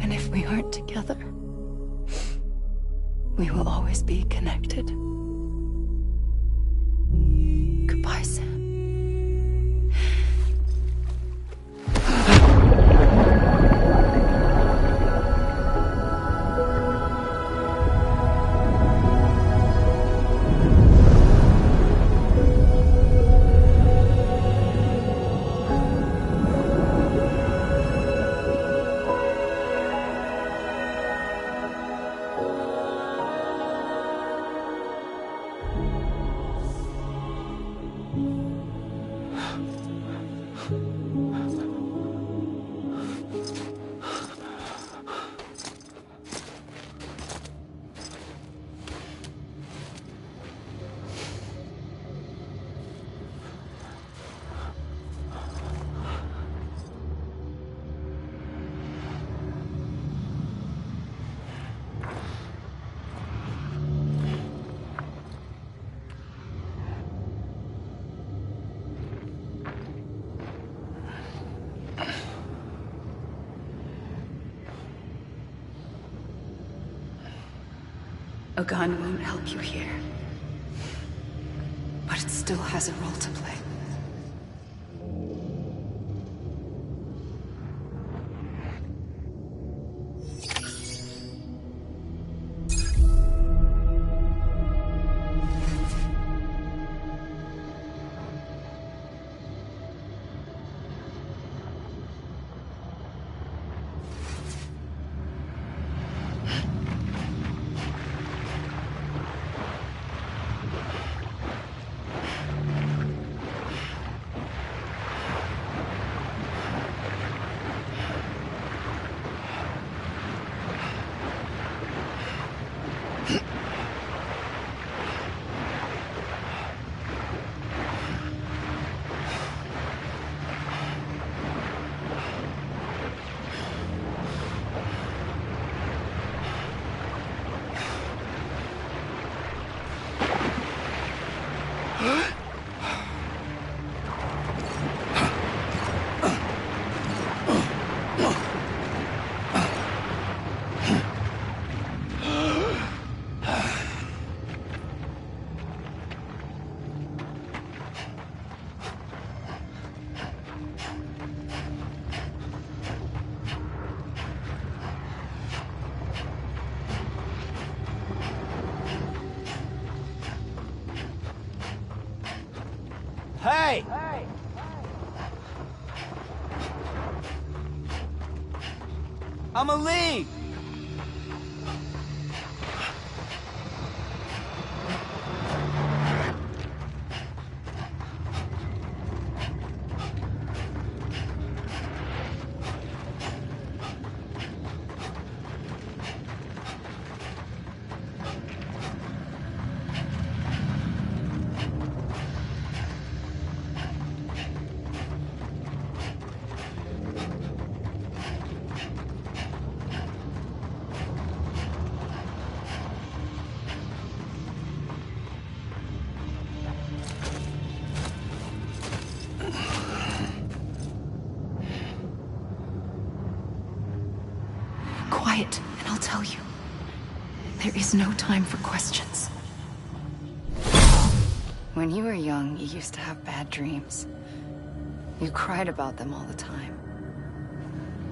Even if we aren't together, we will always be connected. Goodbye, Sam. A gun won't help you here, but it still has a role to play. Hey! I'm a lead! Quiet, and I'll tell you. There is no time for questions. When you were young, you used to have bad dreams. You cried about them all the time.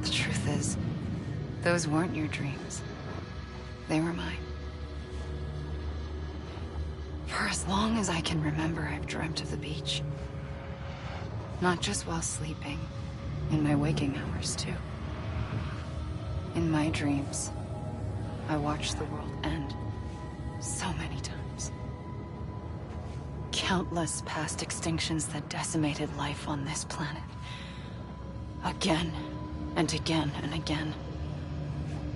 The truth is, those weren't your dreams. They were mine. For as long as I can remember, I've dreamt of the beach. Not just while sleeping, in my waking hours, too. In my dreams, I watched the world end so many times. Countless past extinctions that decimated life on this planet. Again, and again, and again.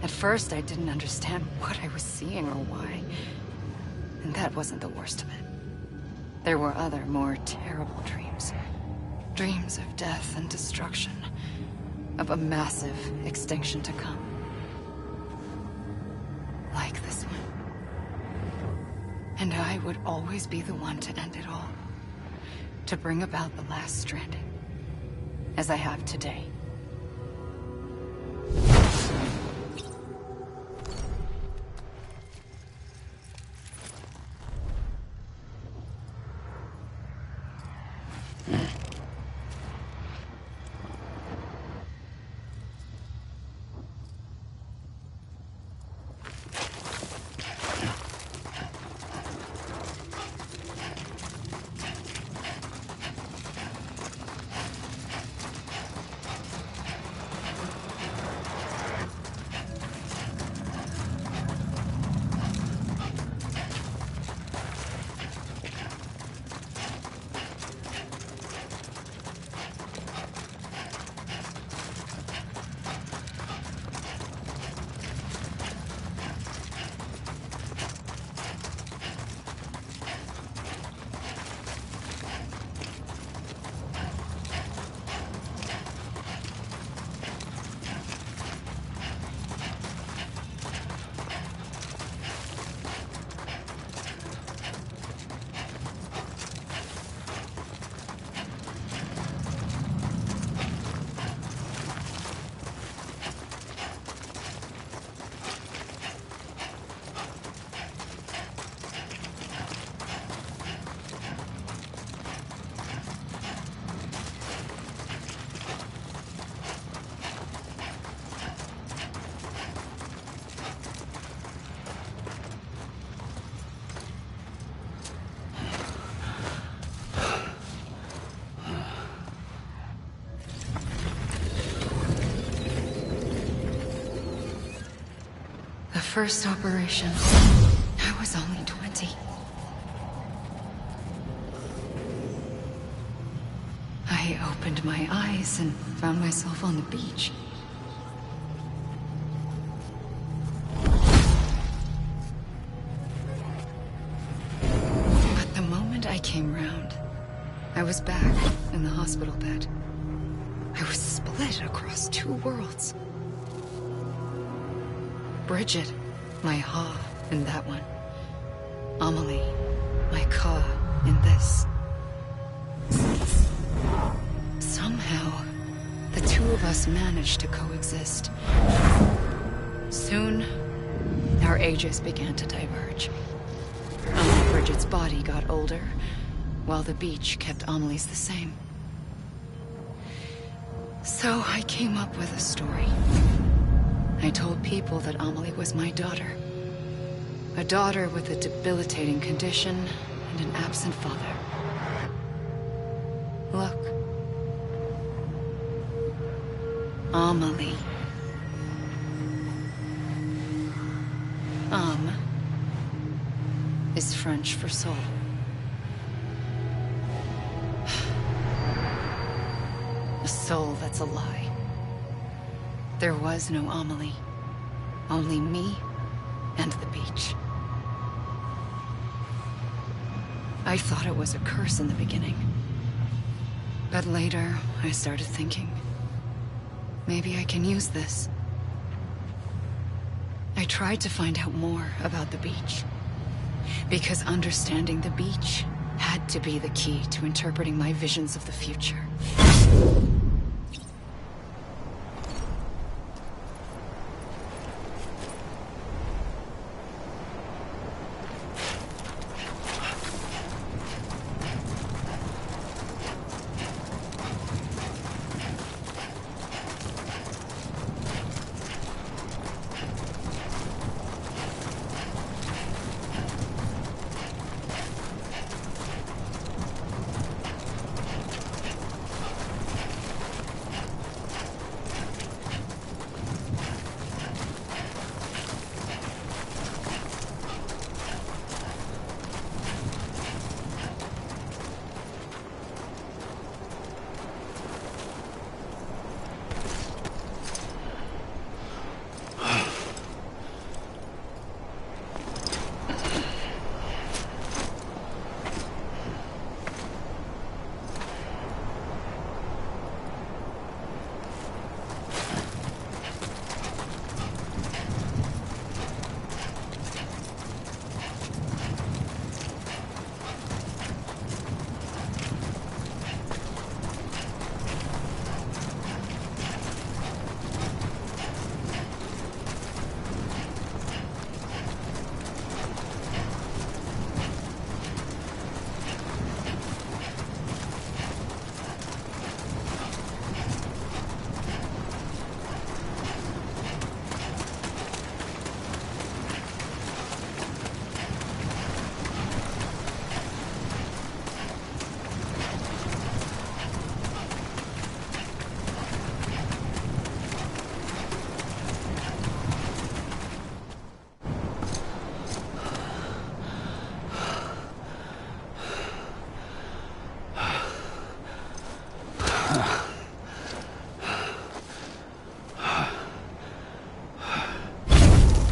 At first, I didn't understand what I was seeing or why. And that wasn't the worst of it. There were other, more terrible dreams. Dreams of death and destruction. Of a massive extinction to come. Like this one. And I would always be the one to end it all. To bring about the last stranding. As I have today. first operation, I was only 20. I opened my eyes and found myself on the beach. But the moment I came round, I was back in the hospital bed. I was split across two worlds. Bridget, my Ha in that one. Amelie, my Ka in this. Somehow, the two of us managed to coexist. Soon, our ages began to diverge. Only Bridget's body got older, while the beach kept Amelie's the same. So I came up with a story. I told people that Amelie was my daughter. A daughter with a debilitating condition and an absent father. Look. Amelie. Âme is French for soul. A soul that's a lie. There was no Amelie. Only me and the beach. I thought it was a curse in the beginning. But later, I started thinking, maybe I can use this. I tried to find out more about the beach. Because understanding the beach had to be the key to interpreting my visions of the future.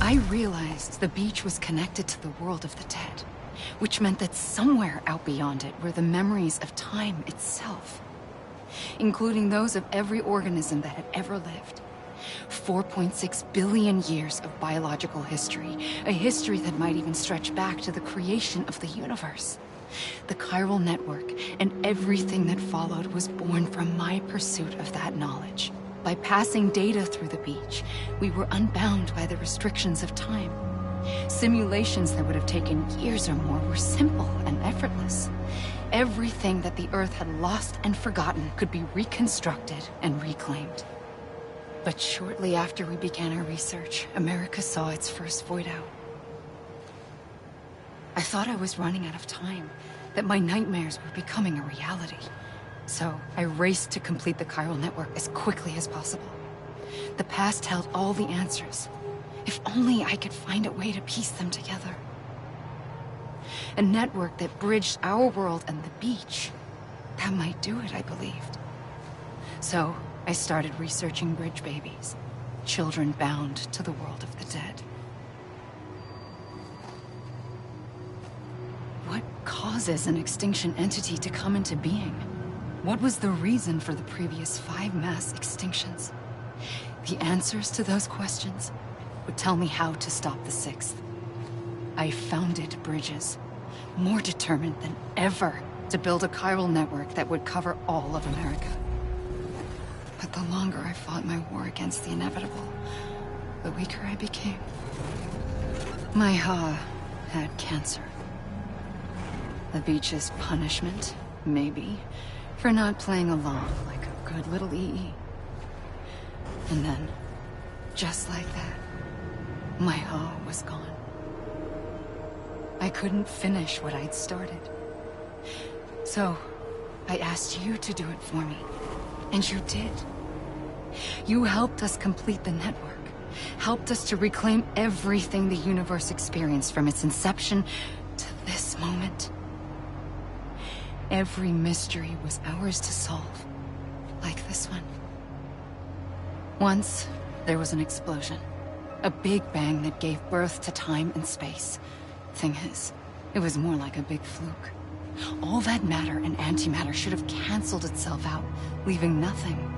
I realized the beach was connected to the world of the dead, which meant that somewhere out beyond it were the memories of time itself, including those of every organism that had ever lived. 4.6 billion years of biological history, a history that might even stretch back to the creation of the universe. The chiral network and everything that followed was born from my pursuit of that knowledge. By passing data through the beach, we were unbound by the restrictions of time. Simulations that would have taken years or more were simple and effortless. Everything that the Earth had lost and forgotten could be reconstructed and reclaimed. But shortly after we began our research, America saw its first void out. I thought I was running out of time, that my nightmares were becoming a reality. So I raced to complete the chiral network as quickly as possible. The past held all the answers. If only I could find a way to piece them together. A network that bridged our world and the beach. That might do it, I believed. So, I started researching bridge babies. Children bound to the world of the dead. What causes an extinction entity to come into being? What was the reason for the previous 5 mass extinctions? The answers to those questions would tell me how to stop the 6th. I founded bridges, more determined than ever to build a chiral network that would cover all of America. But the longer I fought my war against the inevitable, the weaker I became. My Ha had cancer. The beach's punishment, maybe, for not playing along like a good little EE. And then, just like that, my Ha was gone. I couldn't finish what I'd started. So, I asked you to do it for me. And you did. You helped us complete the network. Helped us to reclaim everything the universe experienced from its inception to this moment. Every mystery was ours to solve. Like this one. Once, there was an explosion. A big bang that gave birth to time and space. Thing is, it was more like a big fluke. All that matter and antimatter should have canceled itself out, leaving nothing.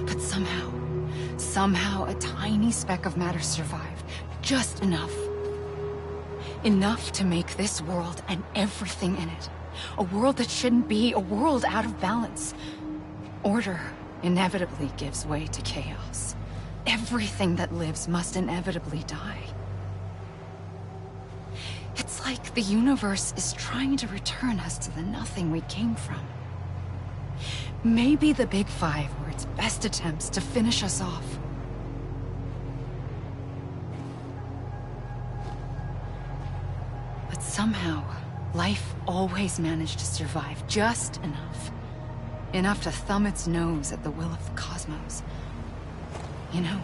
But somehow a tiny speck of matter survived. Just enough. Enough to make this world and everything in it. A world that shouldn't be, a world out of balance. Order inevitably gives way to chaos. Everything that lives must inevitably die. It's like the universe is trying to return us to the nothing we came from. Maybe the Big Five were its best attempts to finish us off. But somehow, life always managed to survive just enough. Enough to thumb its nose at the will of the cosmos. You know,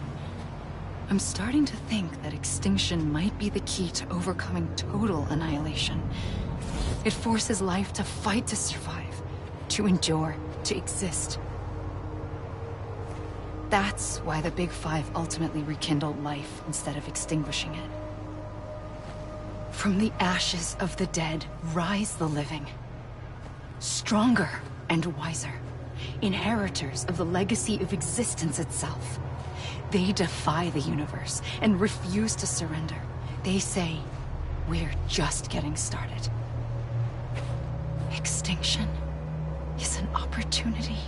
I'm starting to think that extinction might be the key to overcoming total annihilation. It forces life to fight to survive, to endure, to exist. That's why the Big Five ultimately rekindled life instead of extinguishing it. From the ashes of the dead rise the living. Stronger and wiser. Inheritors of the legacy of existence itself. They defy the universe and refuse to surrender. They say, we're just getting started. Extinction is an opportunity.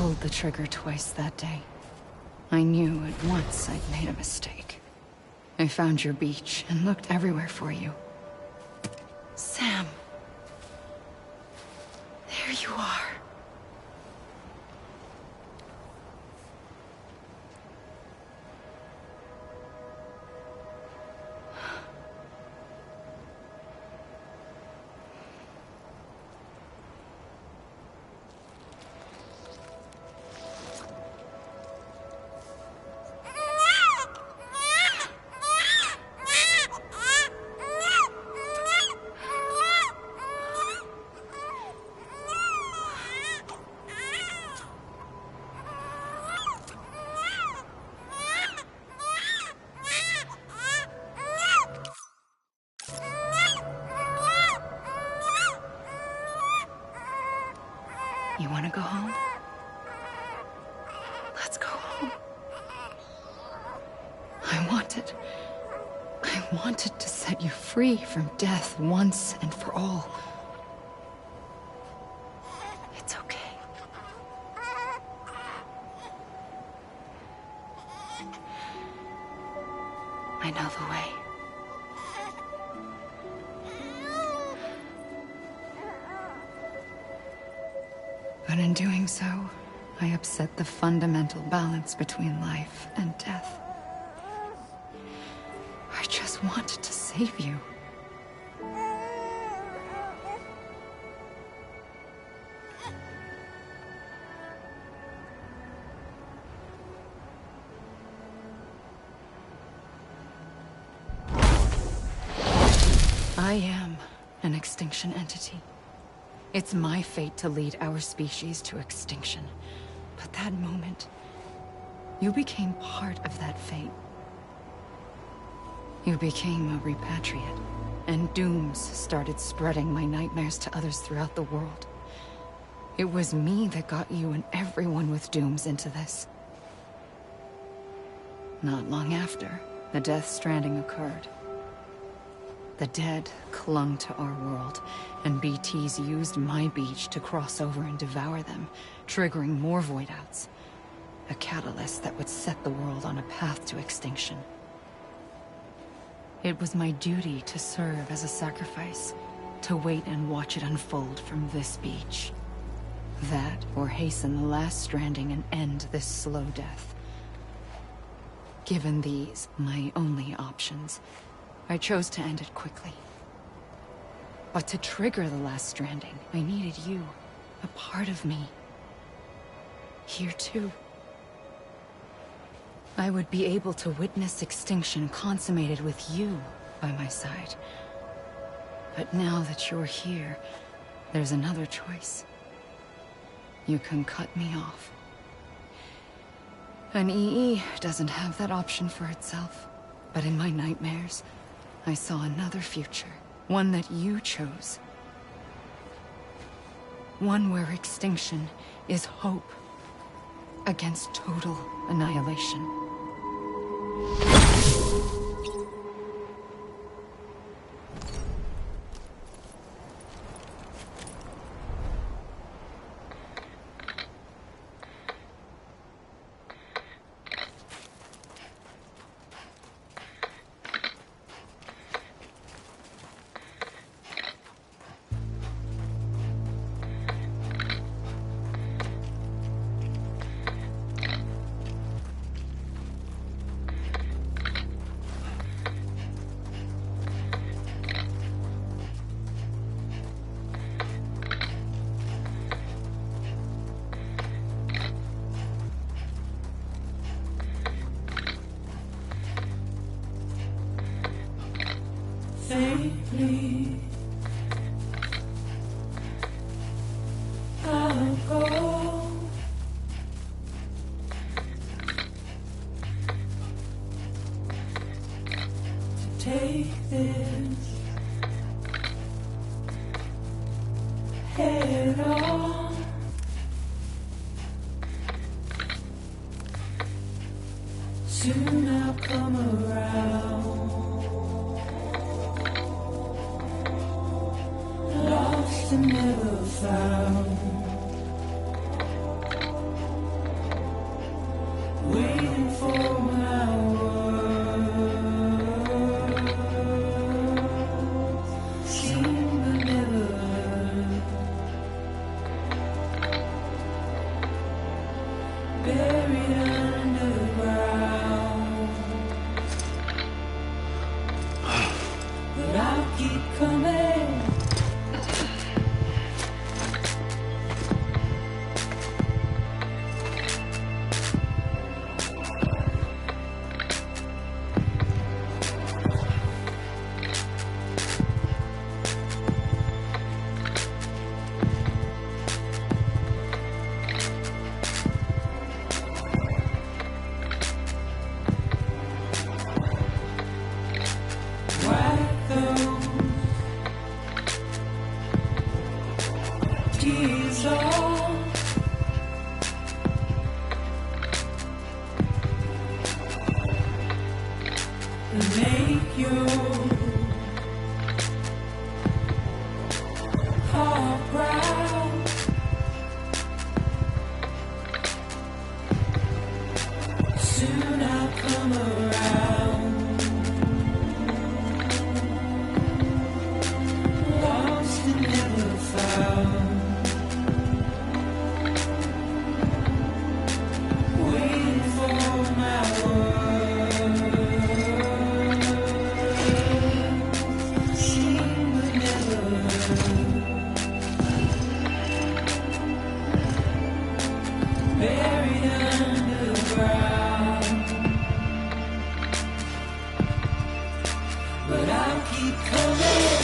pulled the trigger twice that day, I knew at once I'd made a mistake. I found your beach and looked everywhere for you. Sam. There you are. You want to go home? Let's go home. I wanted to set you free from death once and for all. It's okay. I know the way. But in doing so, I upset the fundamental balance between life and death. I just wanted to save you. I am an extinction entity. It's my fate to lead our species to extinction. But that moment, you became part of that fate. You became a repatriate, and dooms started spreading my nightmares to others throughout the world. It was me that got you and everyone with dooms into this. Not long after, the death stranding occurred. The dead clung to our world, and BTs used my beach to cross over and devour them, triggering more void-outs. A catalyst that would set the world on a path to extinction. It was my duty to serve as a sacrifice, to wait and watch it unfold from this beach. That, or hasten the last stranding and end this slow death. Given these, my only options, I chose to end it quickly. But to trigger the last stranding, I needed you, a part of me. Here too. I would be able to witness extinction consummated with you by my side. But now that you're here, there's another choice. You can cut me off. An EE doesn't have that option for itself. But in my nightmares, I saw another future. One that you chose. One where extinction is hope against total annihilation. Safely, I'll go. To take this head on. Soon I'll come around. Lost and never found. keep coming. Wipe those tears off. And make your heart proud. Soon I'll come around. Lost and never found. Waiting for my word. Seen but never heard. Buried underground. But I'll keep coming.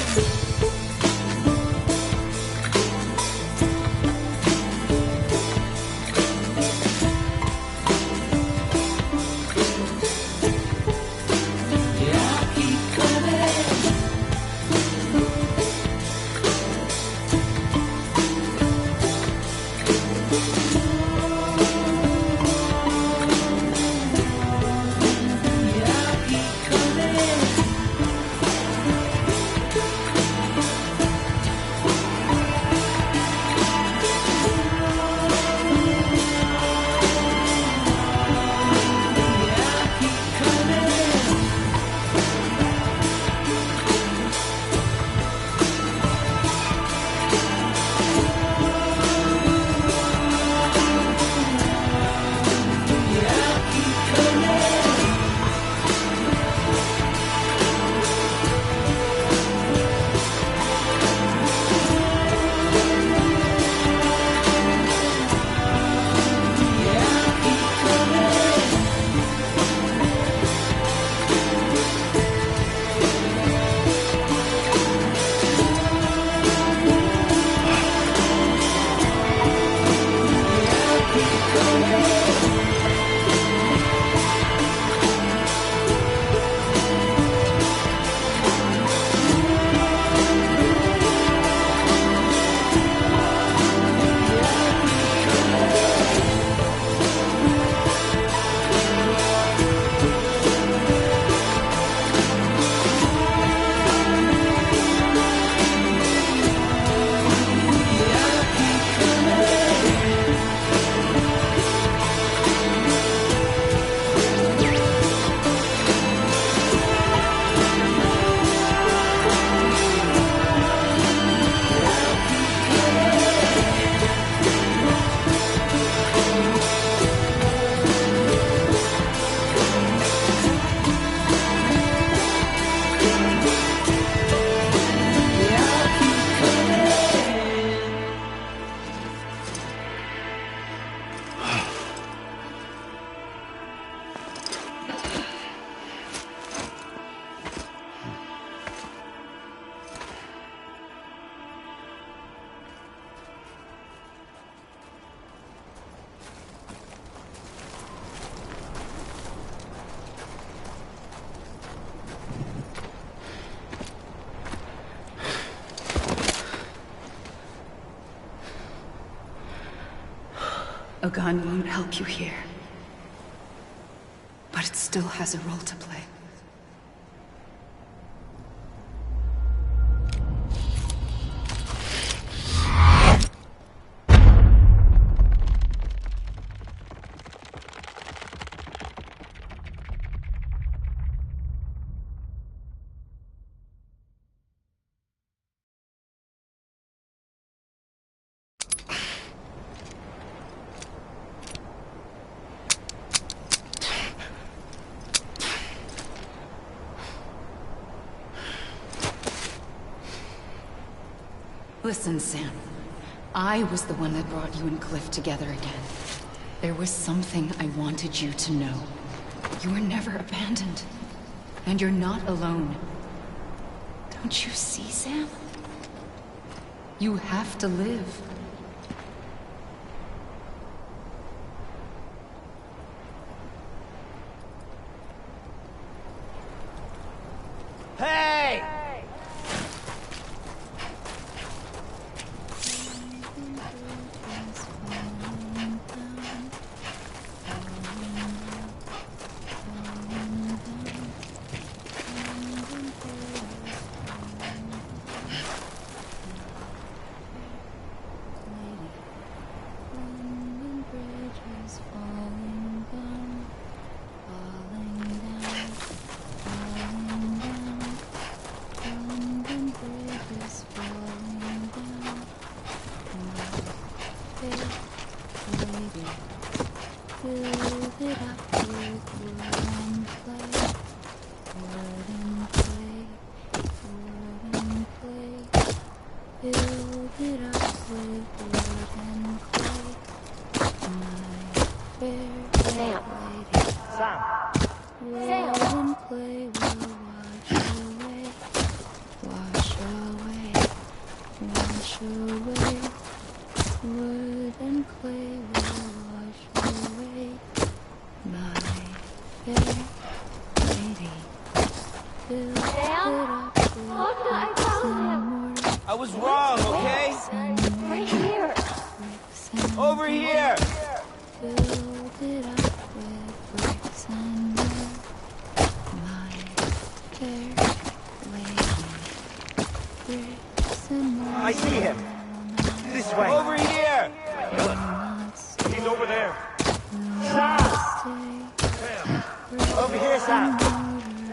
Yeah, I'll keep coming. Yeah, I'll keep coming. Yeah, I'll keep coming. Yeah, I'll keep coming. Yeah, I'll keep coming. Yeah, I'll keep coming. Yeah, I'll keep coming. Yeah, I'll keep coming. A gun won't help you here. But it still has a role to play. Listen, Sam. I was the one that brought you and Cliff together again. There was something I wanted you to know. You were never abandoned. And you're not alone. Don't you see, Sam? You have to live. Hey! I was wrong, okay? Right here. Over here! I see him. This way. Over here! He's over there. Sam! Over here, Sam.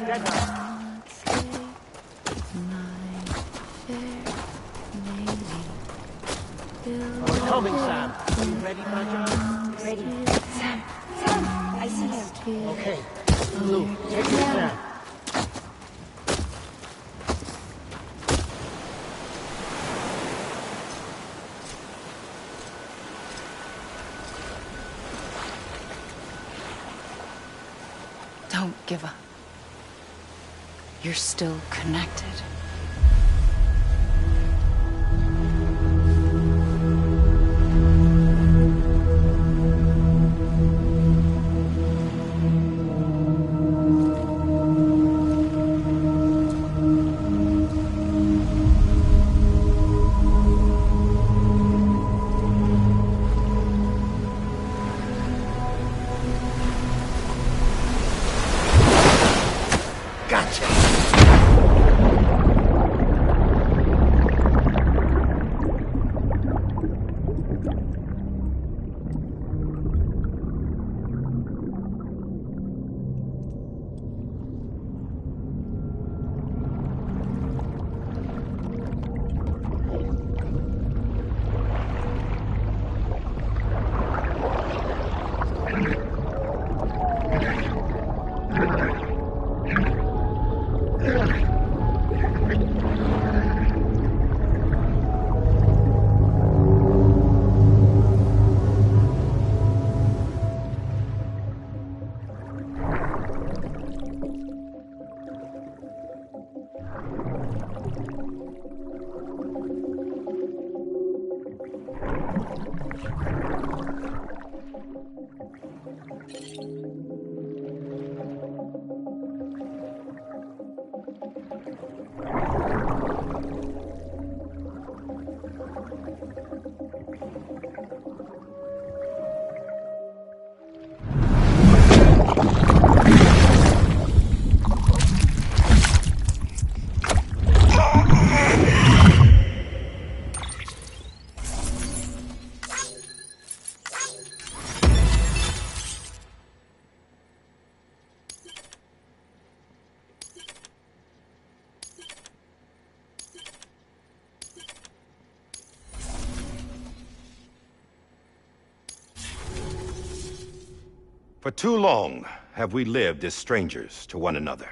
Get her. I'm coming, Sam. Are you ready, my John? Ready. Sam. I see him. Okay. Lou, take it, Sam. Don't give up. You're still connected. For too long have we lived as strangers to one another,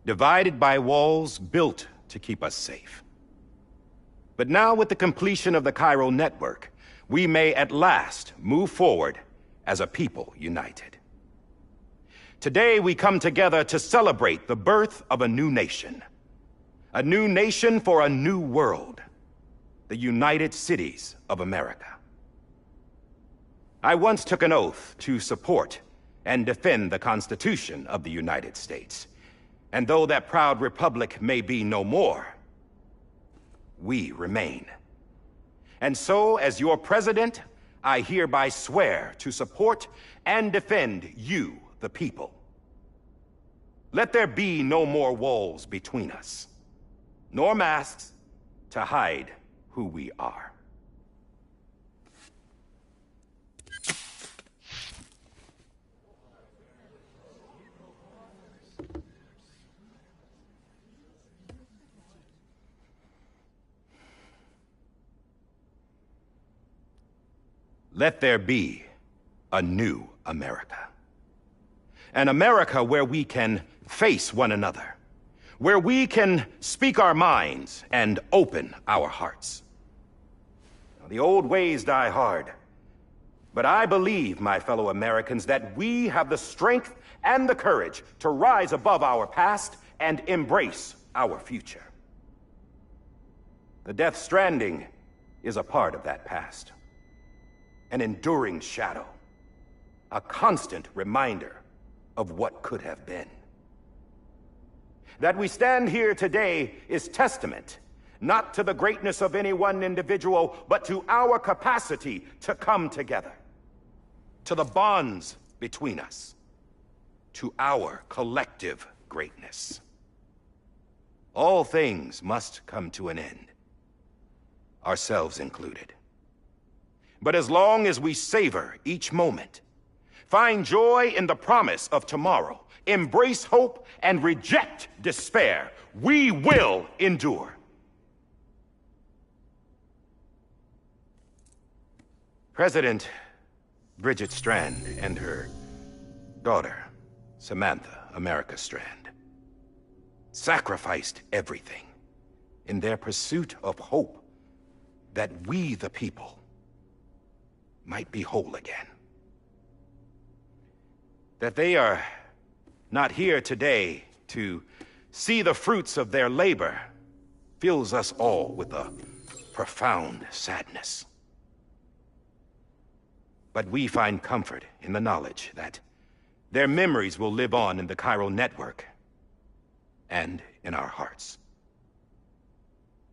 divided by walls built to keep us safe. But now with the completion of the chiral network, we may at last move forward as a people united. Today we come together to celebrate the birth of a new nation. A new nation for a new world. The United Cities of America. I once took an oath to support and defend the Constitution of the United States. And though that proud republic may be no more, we remain. And so, as your president, I hereby swear to support and defend you, the people. Let there be no more walls between us, nor masks to hide who we are. Let there be a new America. An America where we can face one another, where we can speak our minds and open our hearts. Now, the old ways die hard, but I believe, my fellow Americans, that we have the strength and the courage to rise above our past and embrace our future. The Death Stranding is a part of that past. An enduring shadow, a constant reminder of what could have been. That we stand here today is testament, not to the greatness of any one individual, but to our capacity to come together, to the bonds between us, to our collective greatness. All things must come to an end, ourselves included. But as long as we savor each moment, find joy in the promise of tomorrow, embrace hope, and reject despair, we will endure. President Bridget Strand and her daughter, Samantha America Strand, sacrificed everything in their pursuit of hope that we, the people, might be whole again. That they are not here today to see the fruits of their labor fills us all with a profound sadness. But we find comfort in the knowledge that their memories will live on in the chiral network and in our hearts.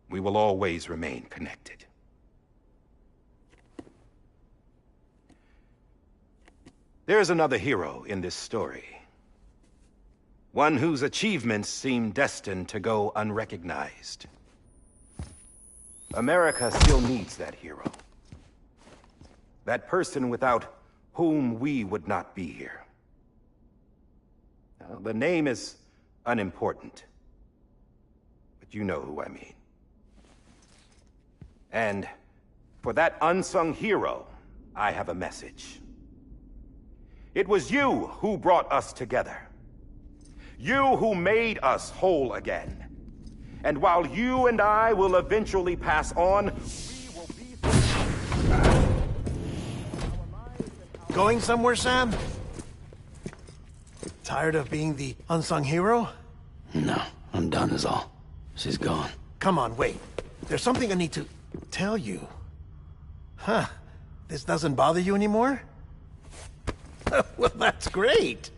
We will always remain connected. There is another hero in this story. One whose achievements seem destined to go unrecognized. America still needs that hero. That person without whom we would not be here. Now, the name is unimportant, but you know who I mean. And for that unsung hero, I have a message. It was you who brought us together. You who made us whole again. And while you and I will eventually pass on, we will be... Going somewhere, Sam? Tired of being the unsung hero? No, I'm done is all. She's gone. Come on, wait. There's something I need to tell you. Huh. This doesn't bother you anymore? Well, that's great.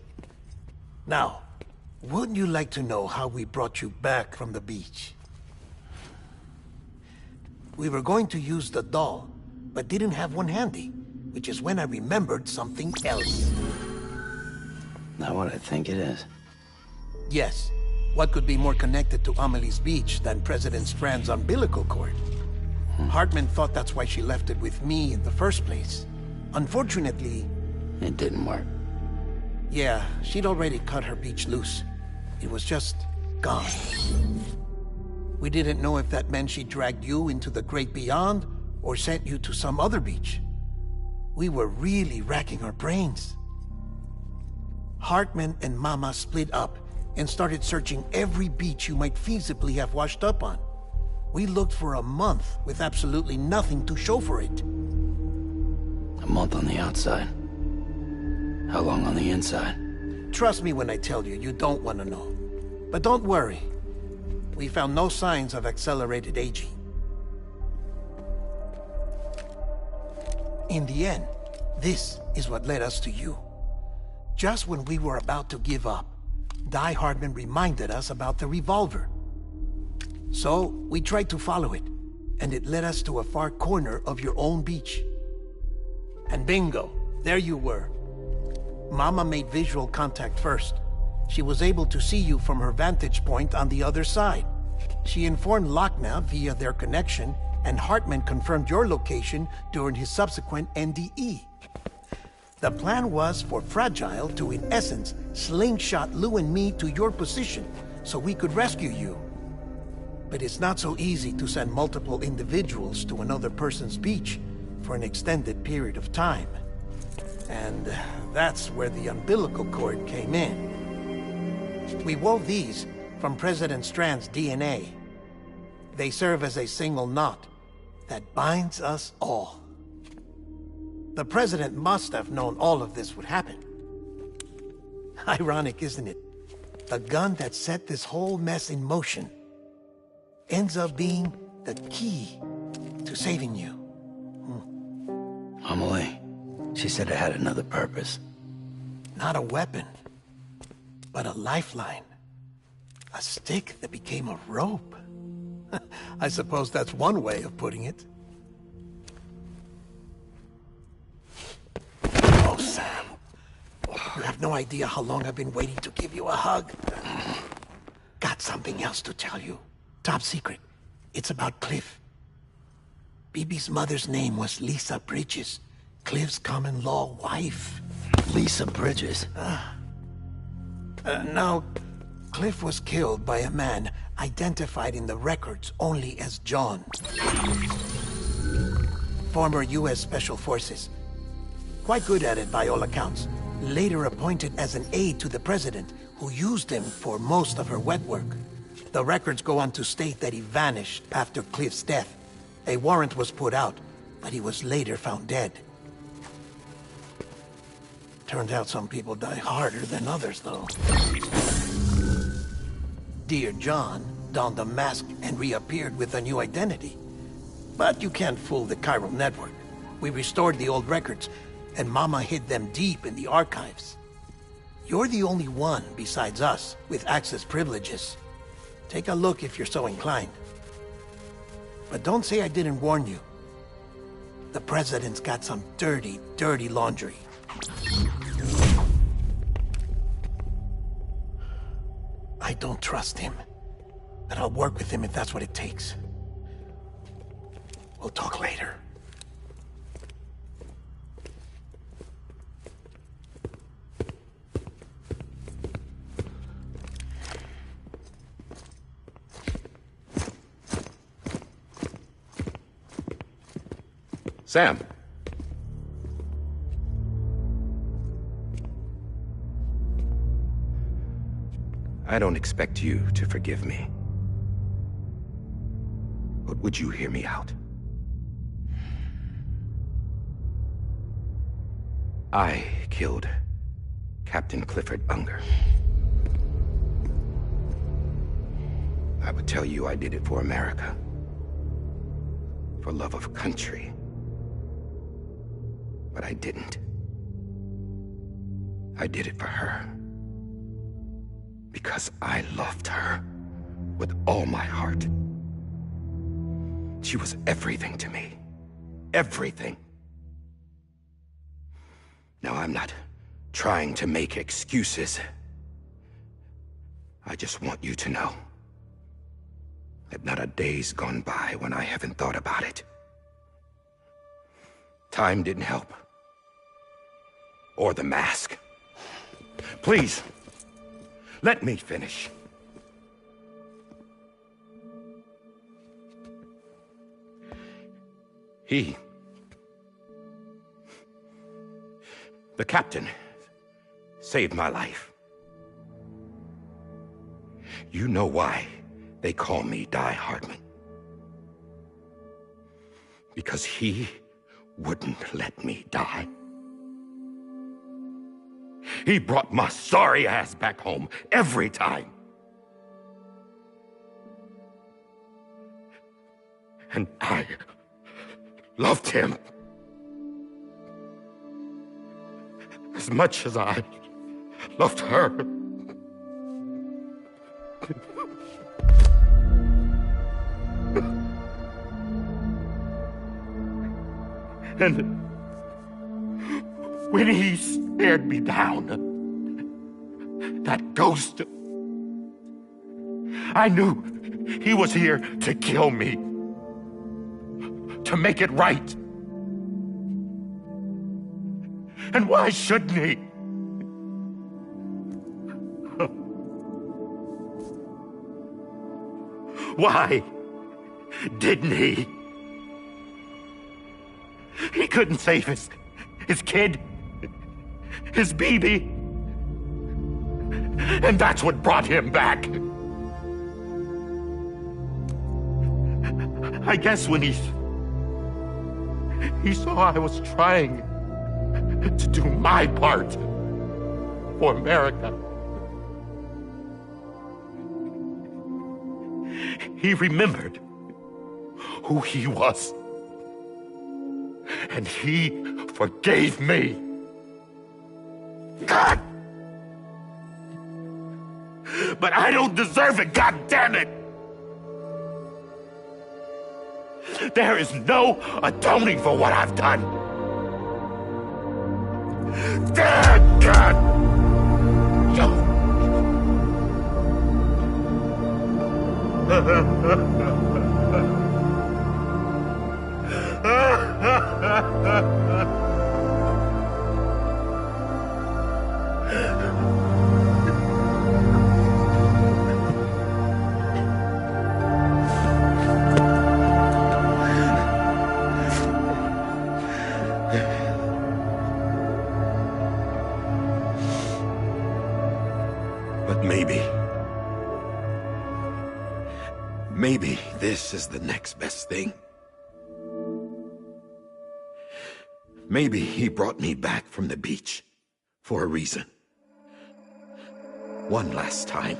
Now, wouldn't you like to know how we brought you back from the beach? We were going to use the doll, but didn't have one handy, which is when I remembered something else. Not what I think it is. Yes. What could be more connected to Amelie's beach than President Strand's umbilical cord? Hartman thought that's why she left it with me in the first place. Unfortunately... It didn't work. Yeah, she'd already cut her beach loose. It was just gone. We didn't know if that meant she dragged you into the great beyond or sent you to some other beach. We were really racking our brains. Hartman and Mama split up and started searching every beach you might feasibly have washed up on. We looked for a month with absolutely nothing to show for it. A month on the outside. How long on the inside? Trust me when I tell you, you don't want to know. But don't worry. We found no signs of accelerated aging. In the end, this is what led us to you. Just when we were about to give up, Die Hardman reminded us about the revolver. So, we tried to follow it, and it led us to a far corner of your own beach. And bingo, there you were. Mama made visual contact first. She was able to see you from her vantage point on the other side. She informed Lochna via their connection, and Hartman confirmed your location during his subsequent NDE. The plan was for Fragile to, in essence, slingshot Lou and me to your position, so we could rescue you. But it's not so easy to send multiple individuals to another person's beach for an extended period of time. And that's where the umbilical cord came in. We wove these from President Strand's DNA. They serve as a single knot that binds us all. The President must have known all of this would happen. Ironic, isn't it? The gun that set this whole mess in motion ends up being the key to saving you. Amelie, she said it had another purpose. Not a weapon, but a lifeline. A stick that became a rope. I suppose that's one way of putting it. Oh, Sam. You have no idea how long I've been waiting to give you a hug. Got something else to tell you. Top secret. It's about Cliff. Bibi's mother's name was Lisa Bridges, Cliff's common-law wife. Lisa Bridges? Now, Cliff was killed by a man identified in the records only as John. Former U.S. Special Forces. Quite good at it by all accounts. Later appointed as an aide to the president, who used him for most of her wet work. The records go on to state that he vanished after Cliff's death. A warrant was put out, but he was later found dead. Turned out some people die harder than others, though. Dear John donned a mask and reappeared with a new identity. But you can't fool the chiral network. We restored the old records, and Mama hid them deep in the archives. You're the only one, besides us, with access privileges. Take a look if you're so inclined. But don't say I didn't warn you. The President's got some dirty, dirty laundry. I don't trust him, but I'll work with him if that's what it takes. We'll talk later. Sam. I don't expect you to forgive me. But would you hear me out? I killed Captain Clifford Unger. I would tell you I did it for America. For love of country. But I didn't. I did it for her. Because I loved her with all my heart. She was everything to me. Everything. Now, I'm not trying to make excuses. I just want you to know that not a day's gone by when I haven't thought about it. Time didn't help. Or the mask. Please, let me finish. The captain, saved my life. You know why they call me Die Hardman. Because he wouldn't let me die. He brought my sorry ass back home every time. And I loved him as much as I loved her. And when he stared me down, that ghost, I knew he was here to kill me, to make it right. And why shouldn't he? Why didn't he? He couldn't save his kid, his baby. And that's what brought him back. I guess when he saw I was trying to do my part for America, he remembered who he was. And he forgave me. God! But I don't deserve it, God damn it! There is no atoning for what I've done. Damn God! But maybe this is the next best thing. Maybe he brought me back from the beach for a reason. One last time.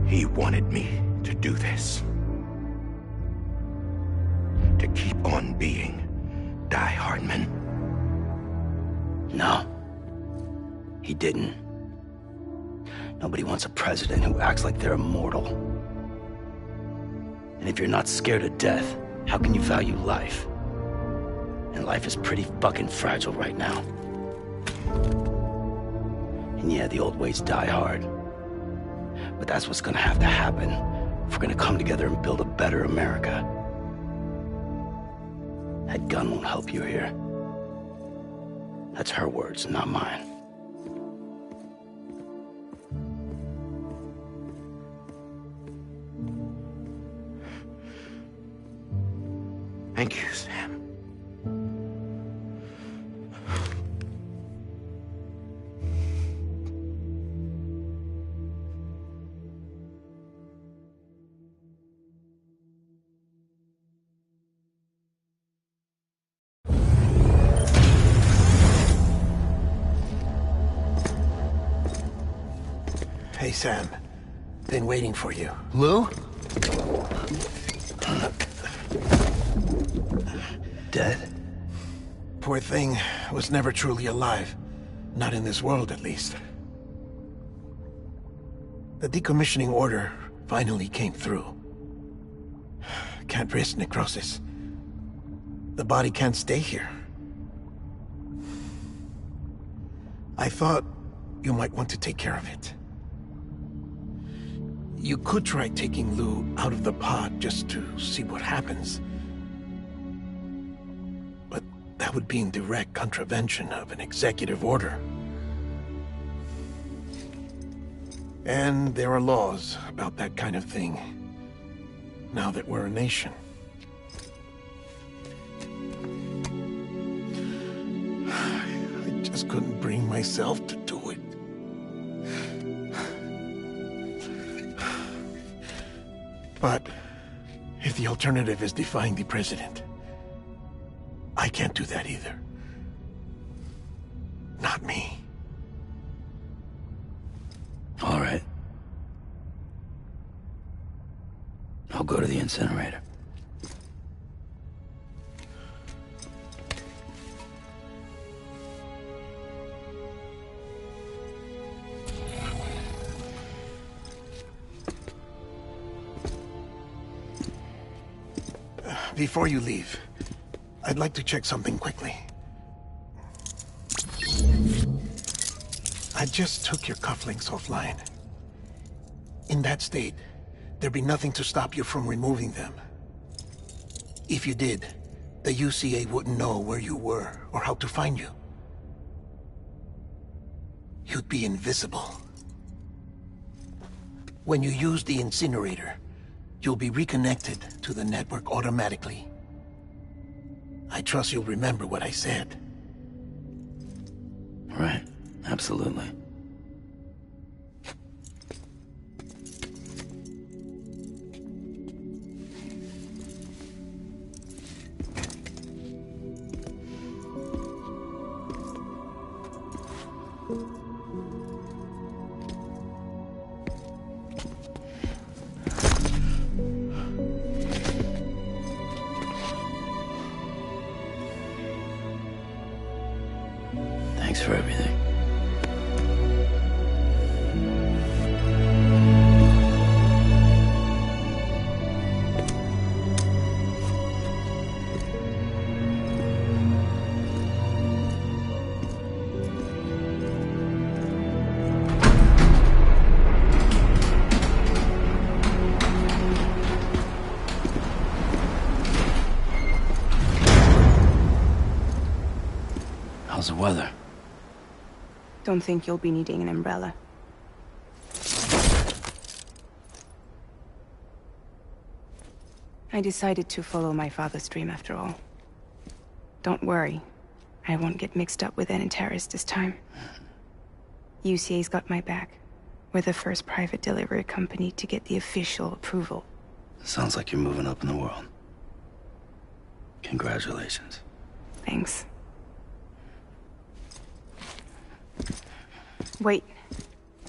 He wanted me to do this. To keep on being Die Hardman. No. He didn't. Nobody wants a president who acts like they're immortal. And if you're not scared of death, how can you value life? And life is pretty fucking fragile right now. And yeah, the old ways die hard. But that's what's gonna have to happen if we're gonna come together and build a better America. That gun won't help you here. That's her words, not mine. Thank you, Sam. Hey, Sam. Been waiting for you. Lou? Dead? Poor thing was never truly alive. Not in this world, at least. The decommissioning order finally came through. Can't risk necrosis. The body can't stay here. I thought you might want to take care of it. You could try taking Lou out of the pod just to see what happens. But that would be in direct contravention of an executive order. And there are laws about that kind of thing, now that we're a nation. I just couldn't bring myself to do it. The alternative is defying the president. I can't do that either. Not me. All right. I'll go to the incinerator. Before you leave, I'd like to check something quickly. I just took your cufflinks offline. In that state, there'd be nothing to stop you from removing them. If you did, the UCA wouldn't know where you were or how to find you. You'd be invisible. When you use the incinerator, you'll be reconnected to the network automatically. I trust you'll remember what I said. Right. Absolutely. Thanks for everything. How's the weather? Don't think you'll be needing an umbrella. I decided to follow my father's dream after all. Don't worry. I won't get mixed up with any terrorists this time. UCA's got my back. We're the first private delivery company to get the official approval. Sounds like you're moving up in the world. Congratulations. Thanks. Wait.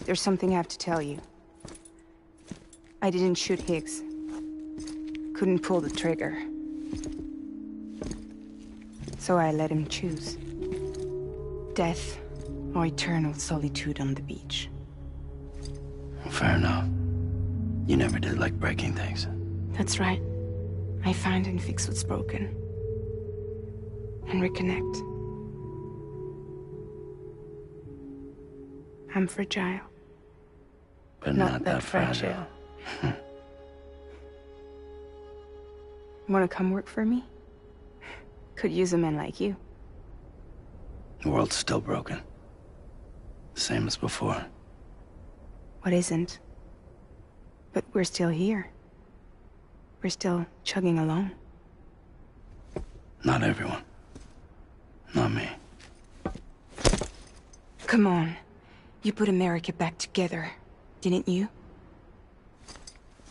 There's something I have to tell you. I didn't shoot Higgs. Couldn't pull the trigger. So I let him choose. Death or eternal solitude on the beach. Fair enough. You never did like breaking things. That's right. I find and fix what's broken. And reconnect. I'm fragile. But not that fragile. Wanna come work for me? Could use a man like you. The world's still broken. Same as before. What isn't? But we're still here. We're still chugging along. Not everyone. Not me. Come on. You put America back together, didn't you?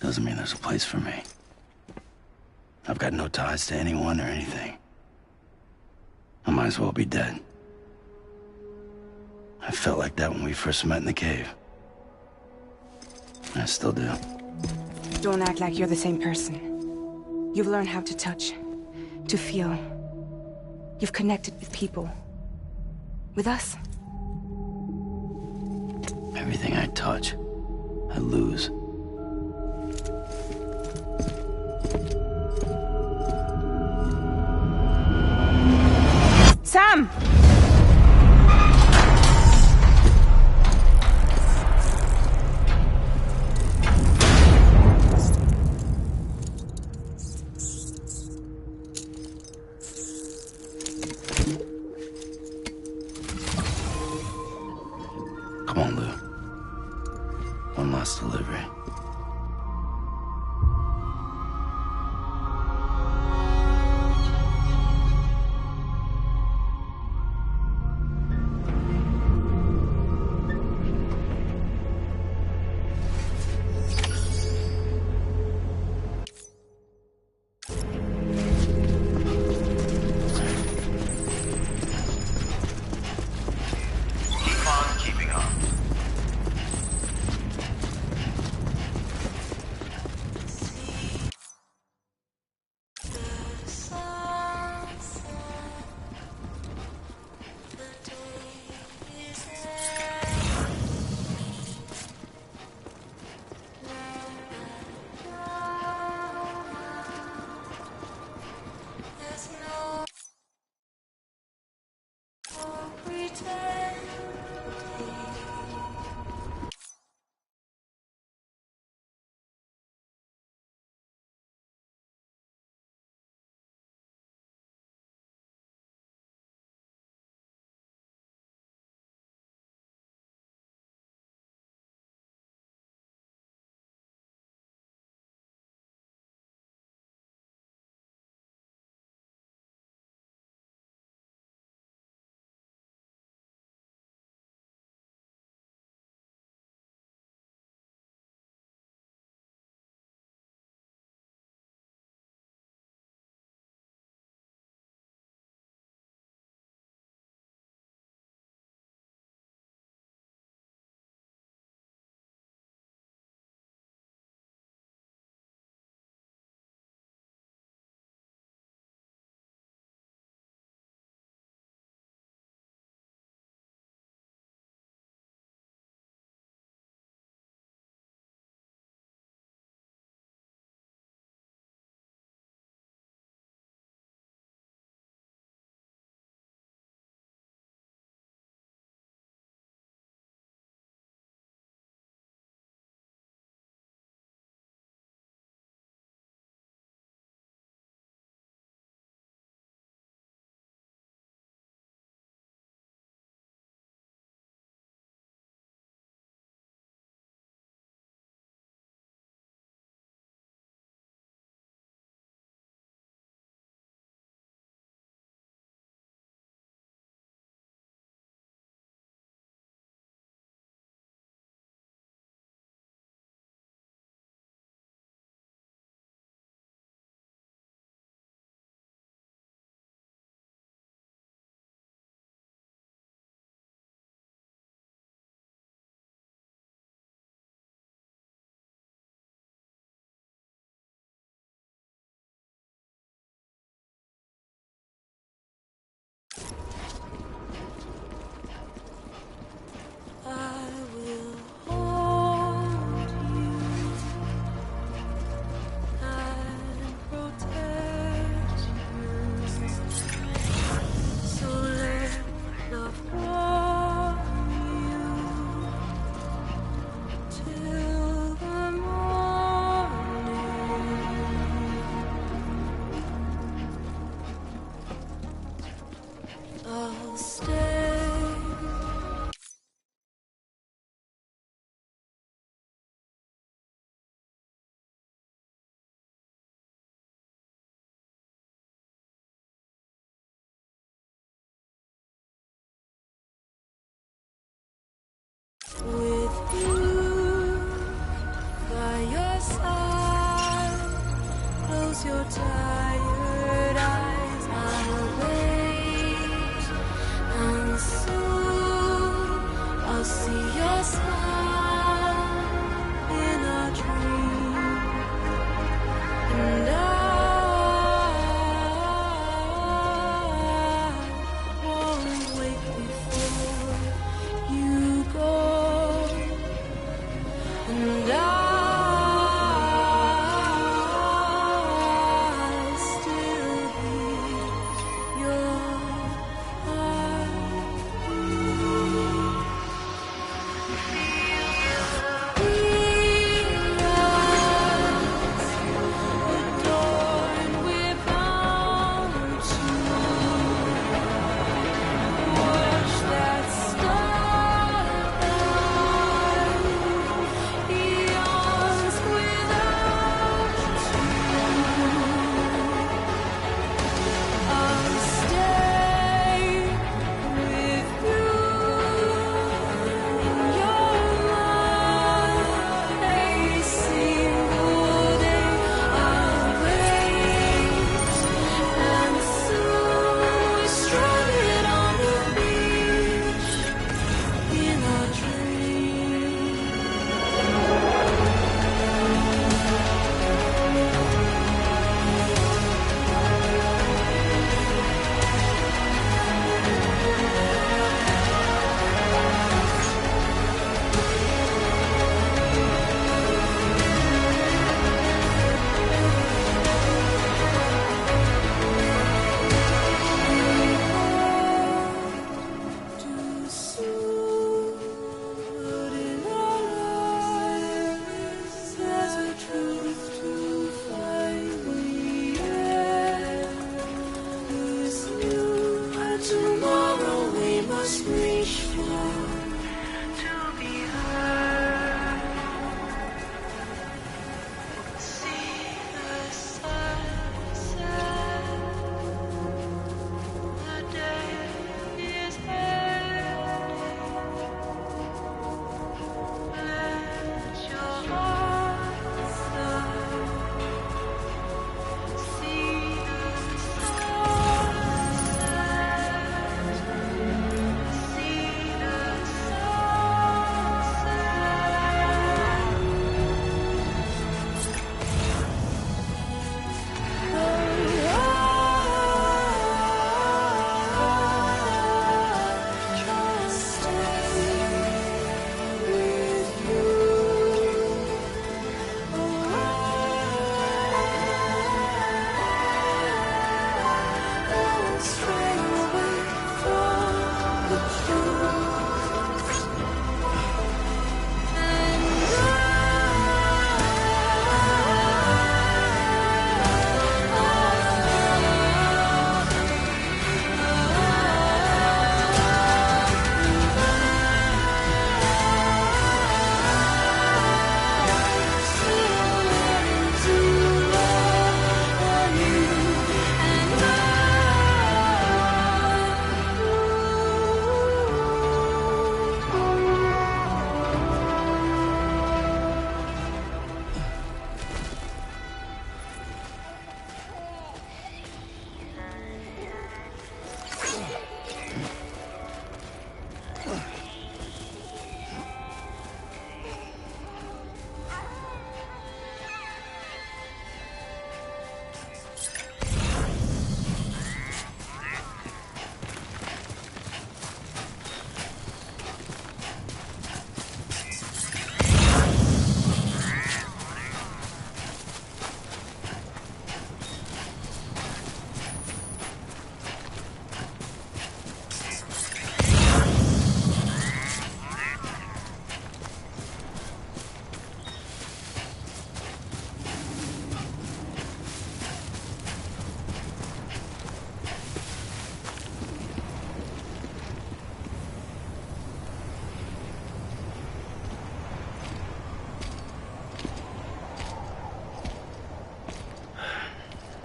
Doesn't mean there's a place for me. I've got no ties to anyone or anything. I might as well be dead. I felt like that when we first met in the cave. I still do. Don't act like you're the same person. You've learned how to touch, to feel. You've connected with people. With us. Everything I touch, I lose. Sam! Come on, Lou. One last delivery.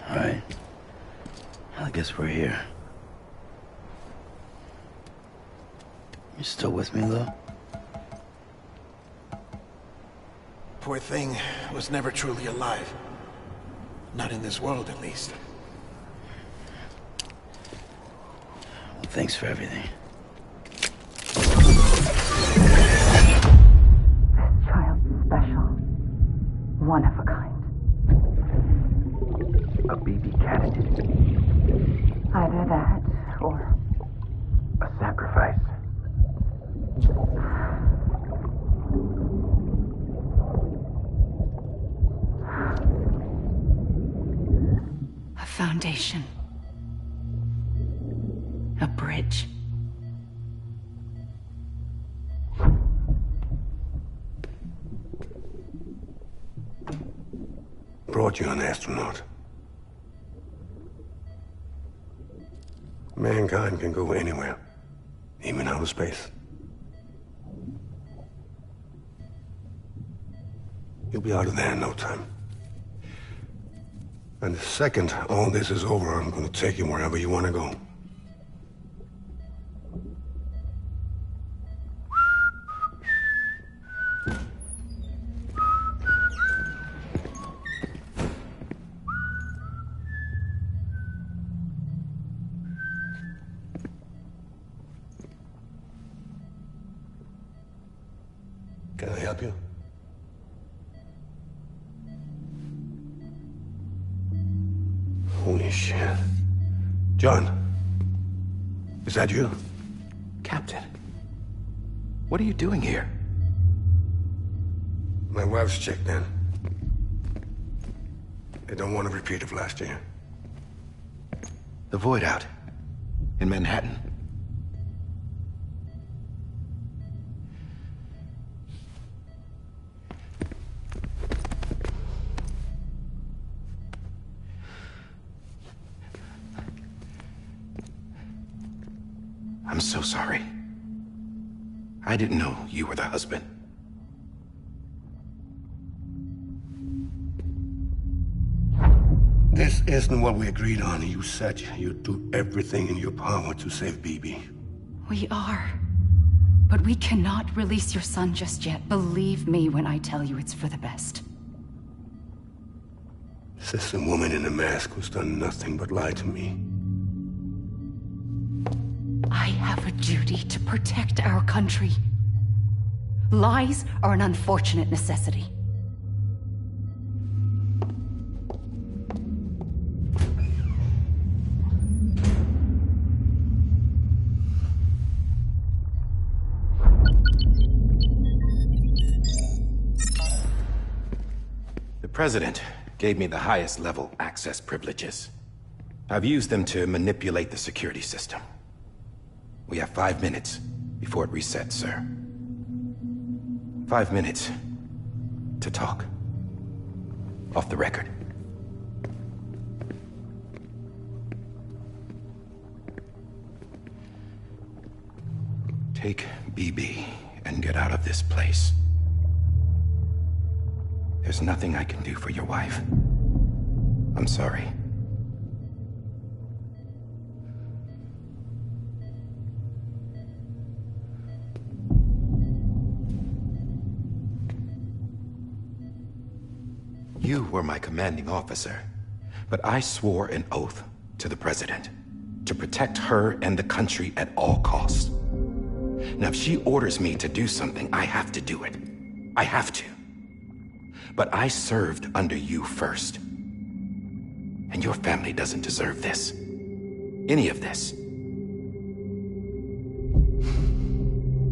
Right. I guess we're here. You still with me, though? Poor thing was never truly alive. Not in this world, at least. Well, thanks for everything. Child's special. One of a kind. A BB candidate. Either that, or A sacrifice. a foundation. A bridge. Brought you an astronaut. Mankind can go anywhere, even outer space. You'll be out of there in no time. And the second all this is over, I'm gonna take you wherever you wanna go. Can I help you? Holy shit. John, is that you? Captain, what are you doing here? My wife's checked in. They don't want a repeat of last year. The Void out in Manhattan. I'm so sorry. I didn't know you were the husband. This isn't what we agreed on. You said you'd do everything in your power to save Bibi. We are. But we cannot release your son just yet. Believe me when I tell you it's for the best. This is a woman in a mask who's done nothing but lie to me. I have a duty to protect our country. Lies are an unfortunate necessity. The President gave me the highest level access privileges. I've used them to manipulate the security system. We have 5 minutes before it resets, sir. 5 minutes to talk. Off the record. Take BB and get out of this place. There's nothing I can do for your wife. I'm sorry. You were my commanding officer, but I swore an oath to the President to protect her and the country at all costs. Now, if she orders me to do something, I have to do it. I have to. But I served under you first. And your family doesn't deserve this. Any of this.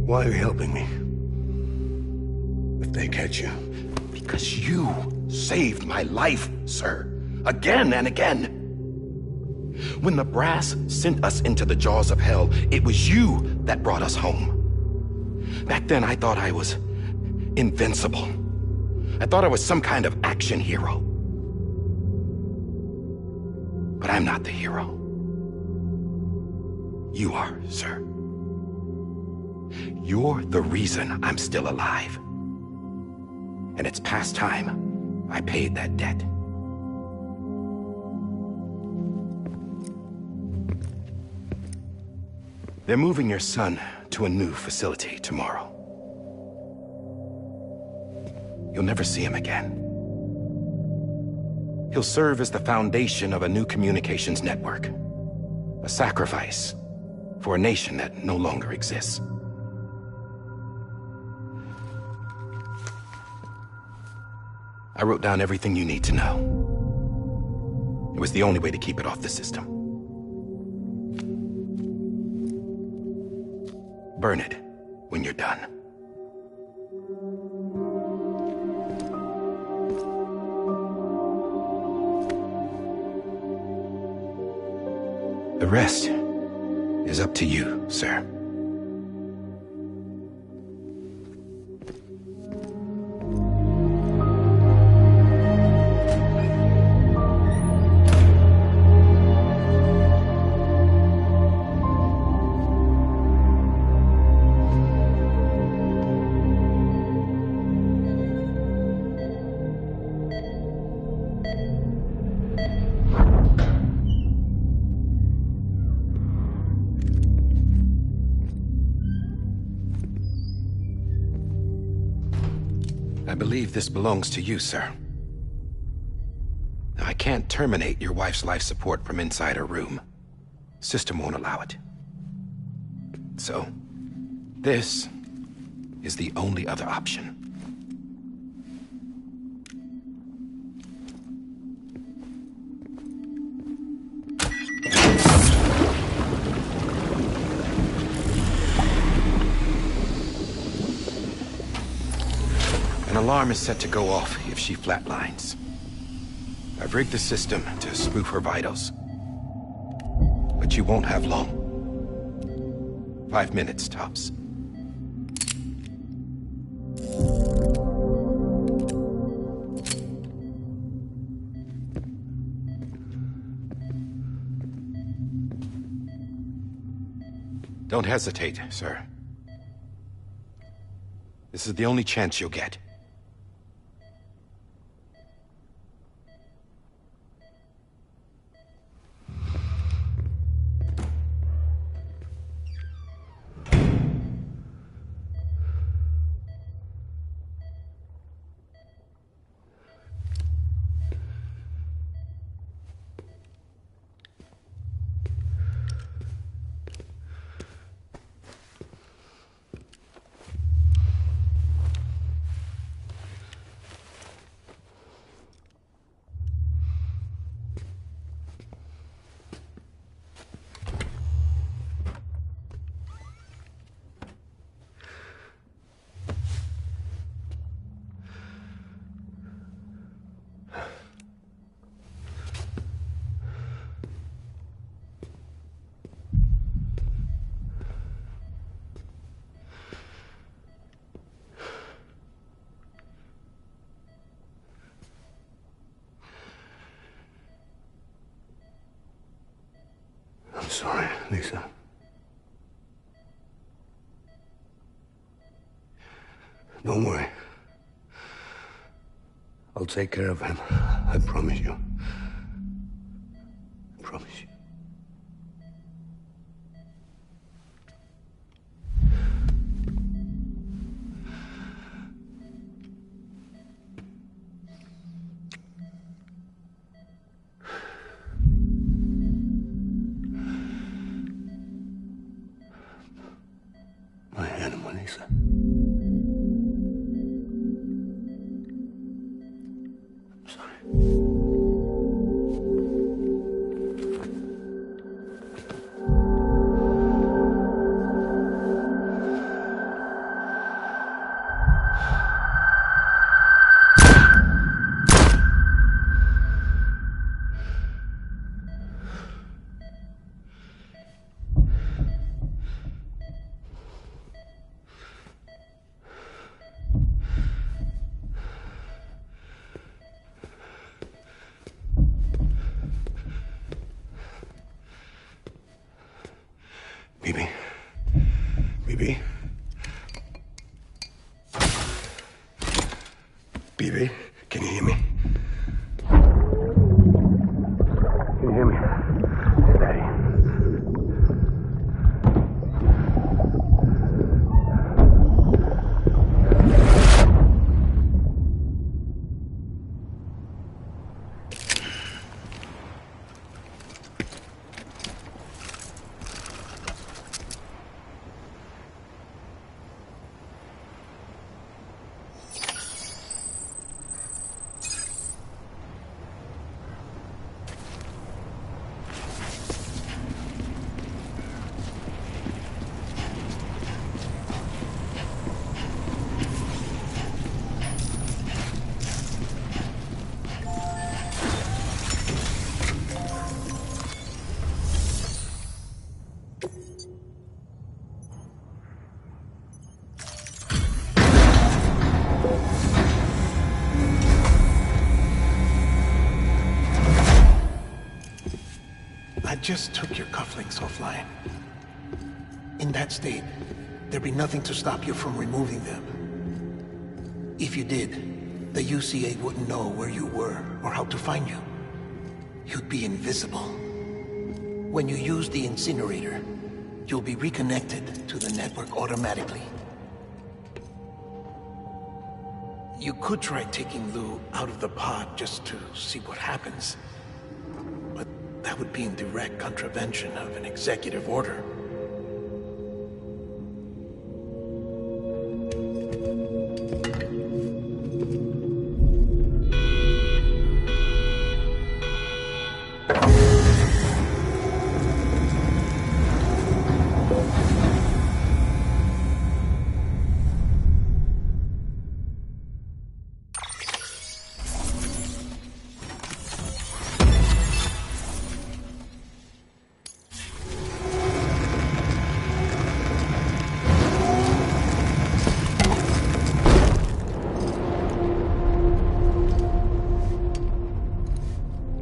Why are you helping me? If they catch you. Because you saved my life, sir. Again and again. When the brass sent us into the jaws of hell, it was you that brought us home. Back then, I thought I was invincible. I thought I was some kind of action hero. But I'm not the hero. You are, sir. You're the reason I'm still alive. And it's past time I paid that debt. They're moving your son to a new facility tomorrow. You'll never see him again. He'll serve as the foundation of a new communications network. A sacrifice for a nation that no longer exists. I wrote down everything you need to know. It was the only way to keep it off the system. Burn it when you're done. The rest is up to you, sir. I believe this belongs to you, sir. Now, I can't terminate your wife's life support from inside her room. System won't allow it. So, this is the only other option. An alarm is set to go off if she flatlines. I've rigged the system to spoof her vitals. But you won't have long. 5 minutes, tops. Don't hesitate, sir. This is the only chance you'll get. I'm sorry, Lisa. Don't worry. I'll take care of him. I promise you. I promise you. My animal, Lisa. I'm sorry. Bibi. Bibi. Bibi, can you hear me? Can you hear me? It's Daddy. I just took your cufflinks offline. In that state, there'd be nothing to stop you from removing them. If you did, the UCA wouldn't know where you were or how to find you. You'd be invisible. When you use the incinerator, you'll be reconnected to the network automatically. You could try taking Lou out of the pod just to see what happens. But that would be in direct contravention of an executive order.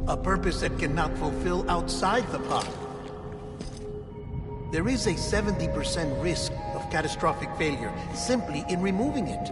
A purpose that cannot fulfill outside the pod. There is a 70% risk of catastrophic failure simply in removing it.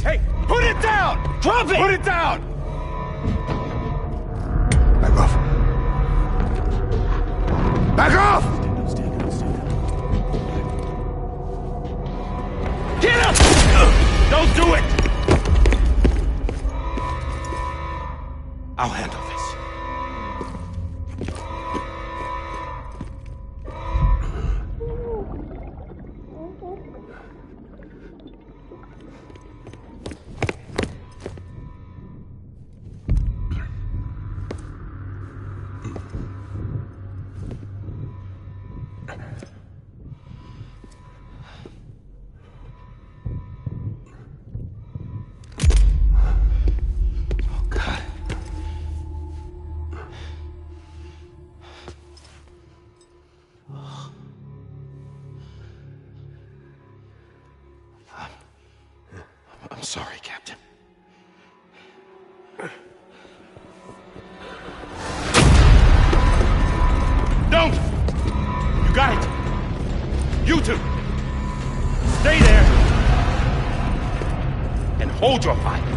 Hey, put it down! Drop it! Put it down! Back off. Back off! Get up! Don't do it! I'll handle this. I'm sorry, Captain. Don't! You got it! You two! Stay there! And hold your fire!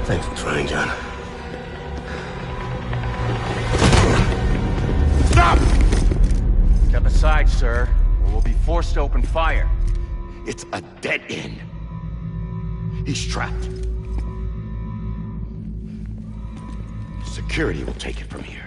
Thanks for trying, John. Stop! Step aside, sir, or we'll be forced to open fire. It's a dead end. He's trapped. Security will take it from here.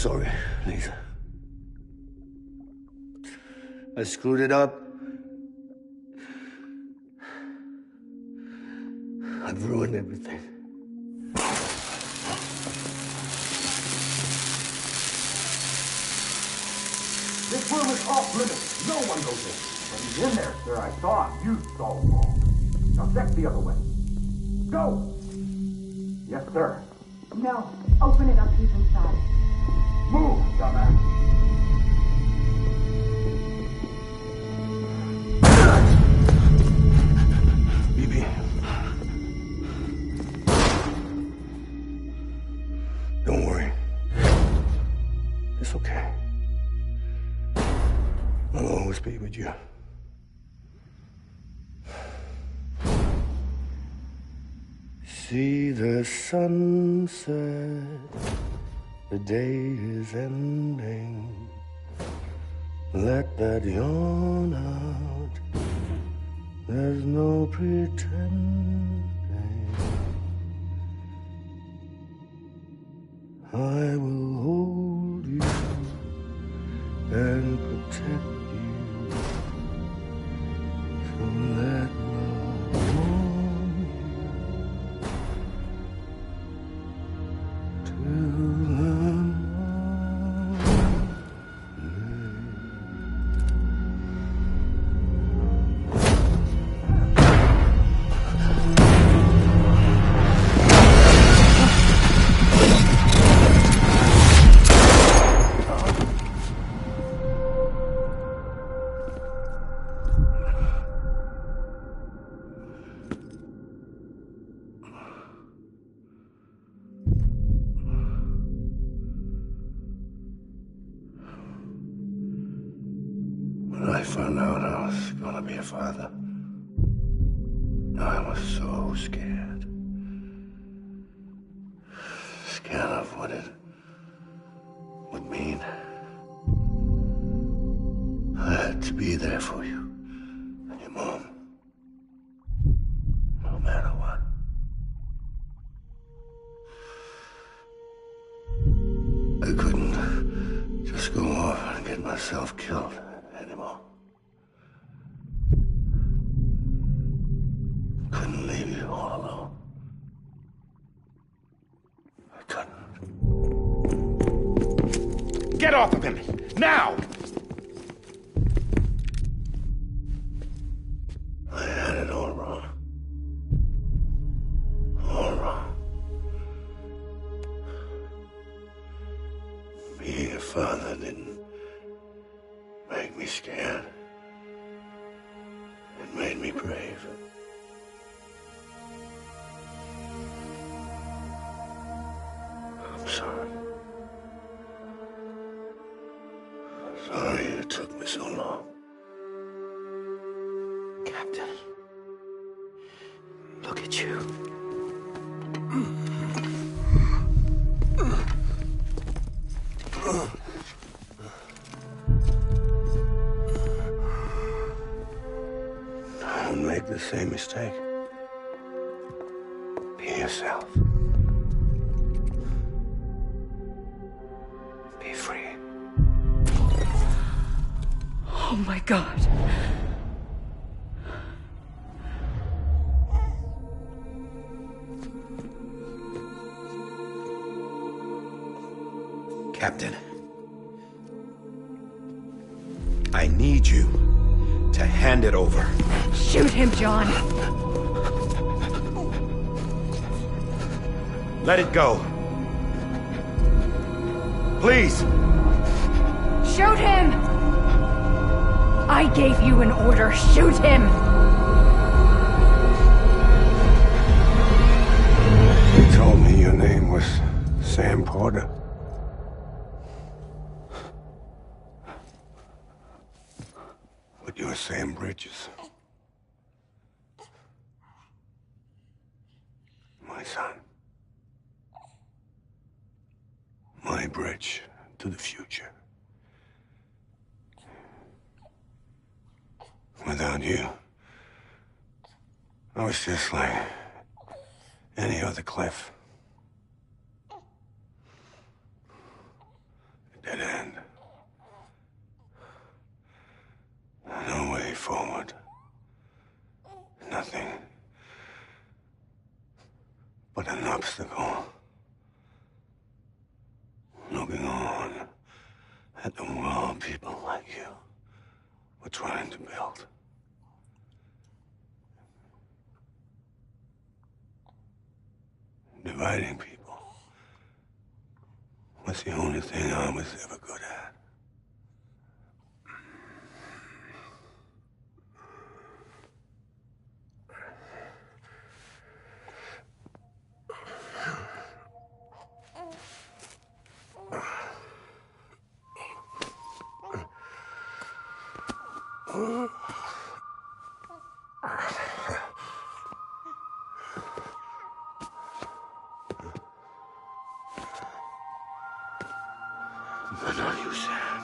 sorry, Lisa. I screwed it up. I've ruined everything. This room is off limits. No one goes in. But he's in there, sir. I saw him. You saw him all. Now check the other way. Go! Yes, sir. No. Open it up. He's inside. Move, dumbass. Bibi. Don't worry. It's okay. I'll always be with you. See the sunset, the day is ending. Let that yawn out, there's no pretending. I will hold you and protect you. So let love warm you till the When I found out I was gonna be a father, I was so scared. Scared of what it would mean. I had to be there for you and your mom, no matter what. I couldn't just go off and get myself killed anymore. Couldn't leave you all alone. I couldn't. Get off of him! Now! I had it all wrong. All wrong. Being a father didn't make me scared. It made me brave. I'm sorry. Sorry it took me so long. Captain, look at you. Don't make the same mistake. Be yourself. Be free. Oh my God. Captain, I need you to hand it over. Shoot him, John. Let it go. Please. Shoot him! I gave you an order. Shoot him! You told me your name was Sam Porter. But you're Sam Bridges. My son. My bridge to the future. Without you, I was just like any other Cliff. obstacle. Looking on at the world people like you were trying to build. Dividing people was the only thing I was ever good at. But not you, Sam.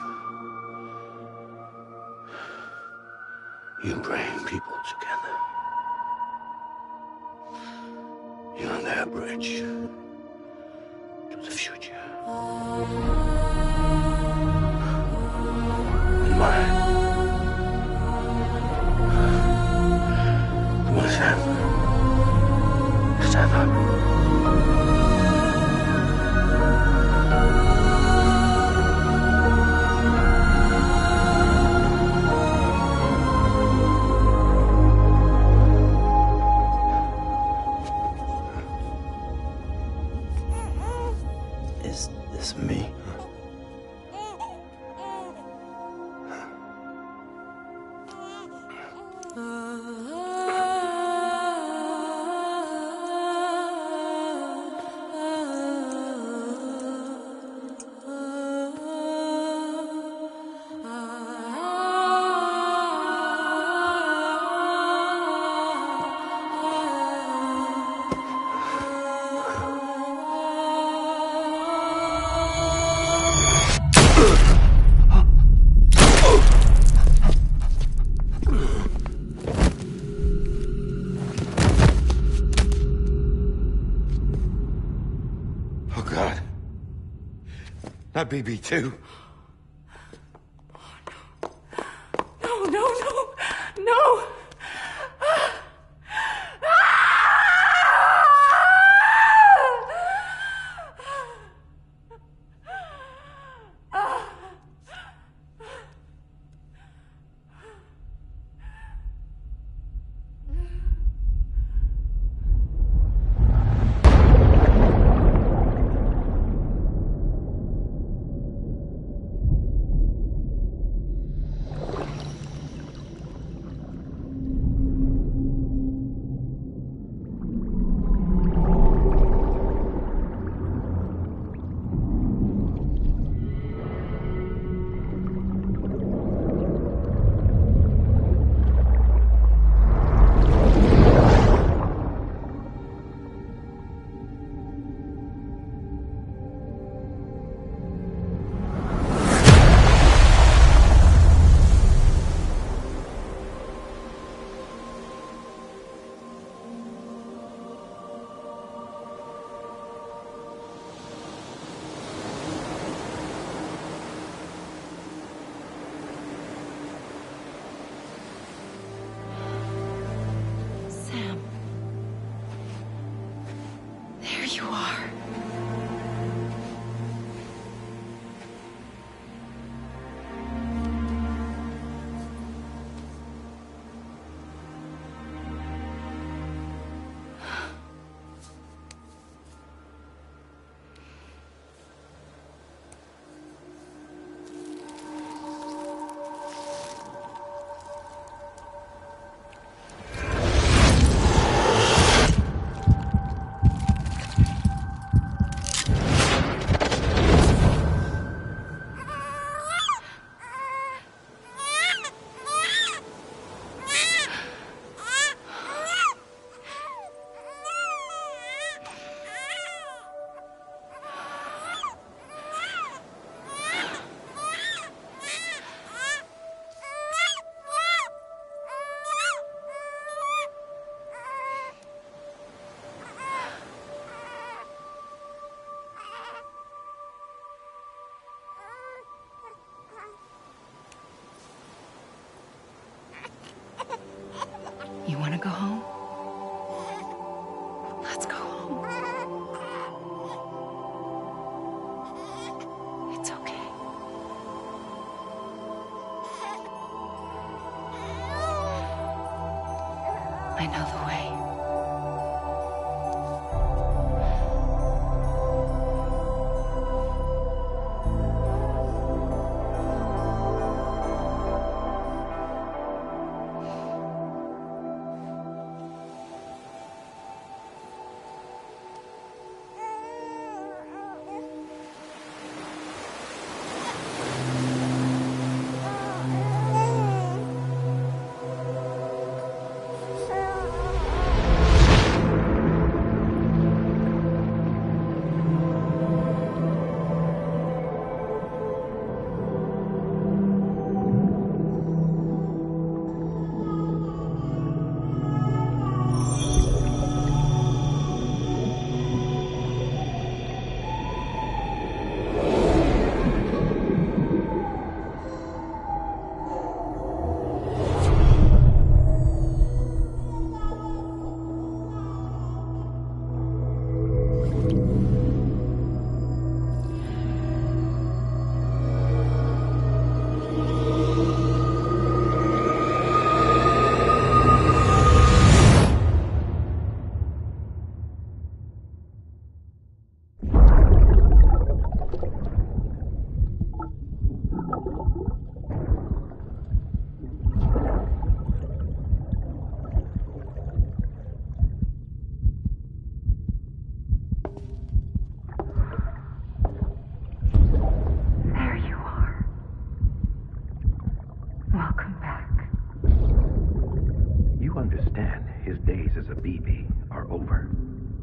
You bring people together. You're their bridge to the future. And mine. Come on, Sam. Stand up. Is this me? Oh, God. Not BB2. No, no, no, no! I know the way.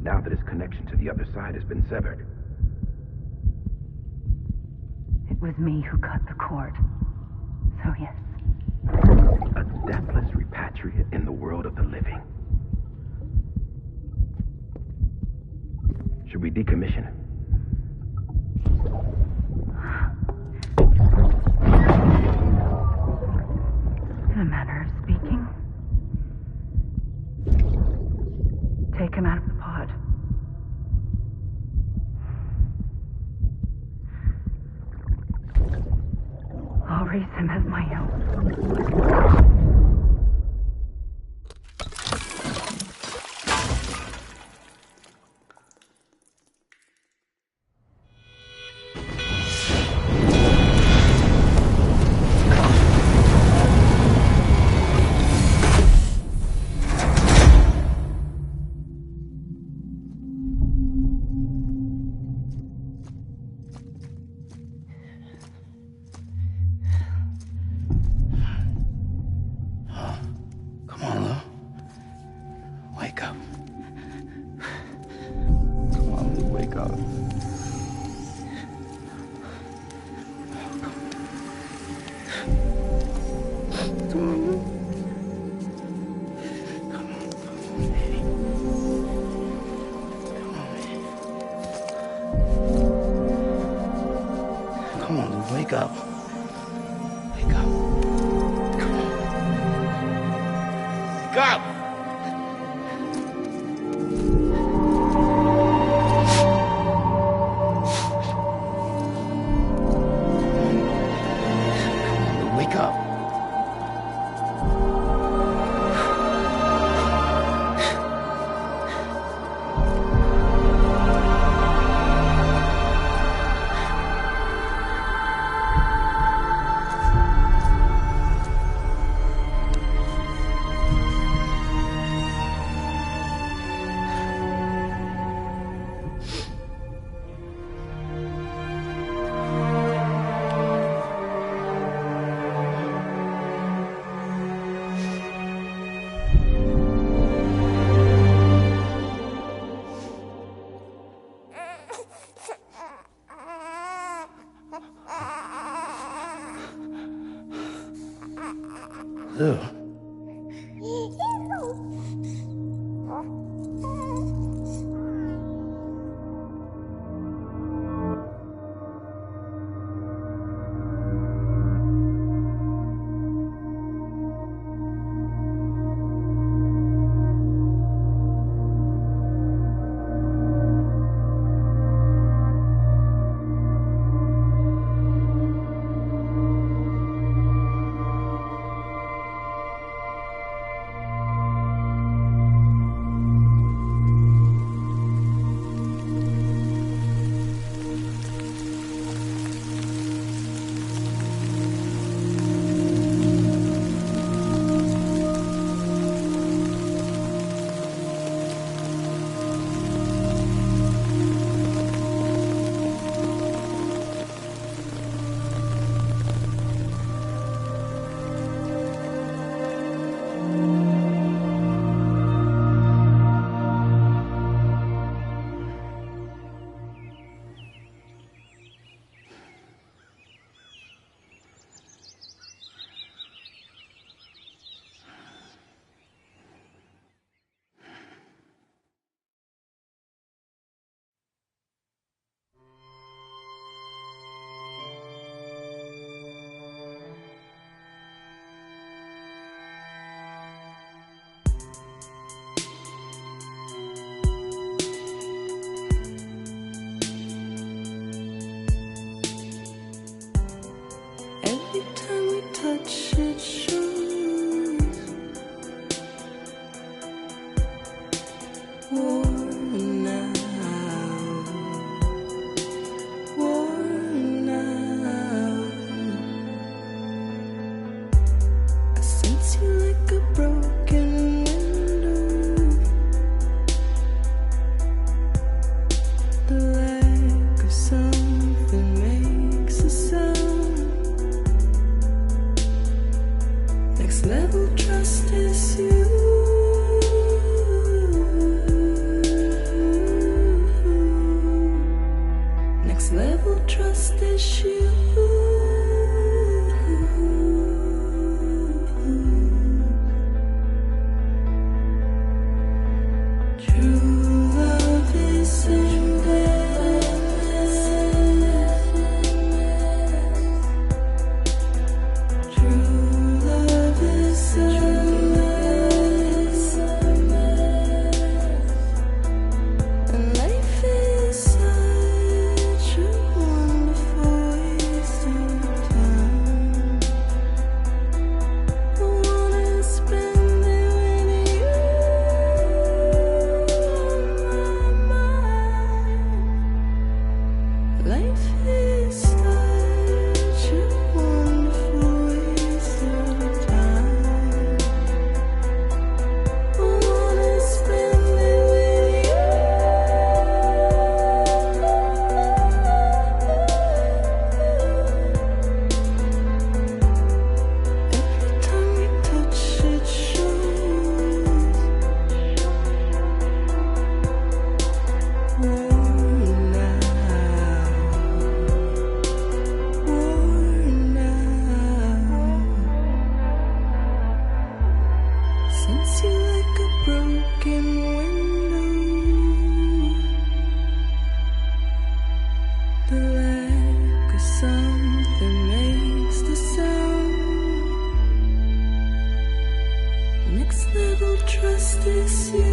Now that his connection to the other side has been severed. It was me who cut the cord. So yes. A deathless repatriate in the world of the living. Should we decommission him? In a manner of speaking. Take him out of the pod. I'll raise him as my own. Wake up. Wake up. Come on. Wake up! Come on, wake up. Ew. Next level trust is you. Next level trust is you. True love is endless. True love is endless. And life is such a wonderful waste of time. I wanna spend it with you on my mind. Life is such a wonderful waste of time. I wanna spend it with you. Every time we touch it shows. Worn out. Sense you like a broken window. The lack of something makes the sound. Next level trust is you.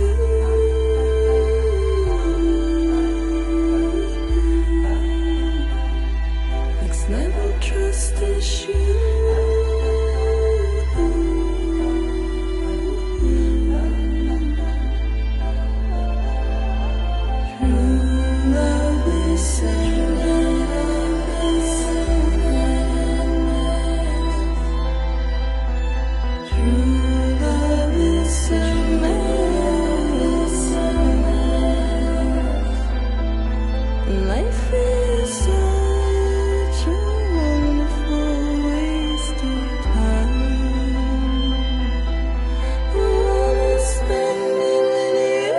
Next level trust is you. True love is endless. True love is endless. Life is such a wonderful waste of time. I wanna spend it with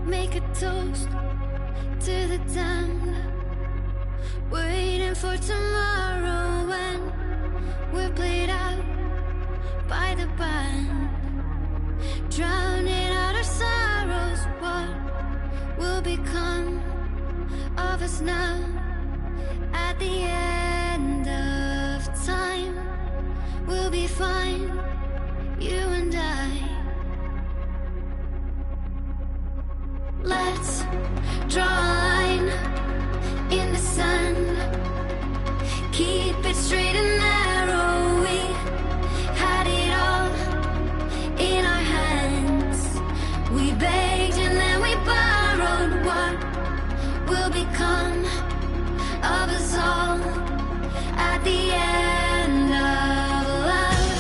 Make a toast to the damned, waiting for tomorrow when we're played out by the band, drowning out our sorrows. What will become of us now at the end of time? We'll be fine, you and I. Let's draw a line in the sand. Keep it straight and narrow. We had it all in our hands. We begged and then we borrowed. What will become of us all at the end of love?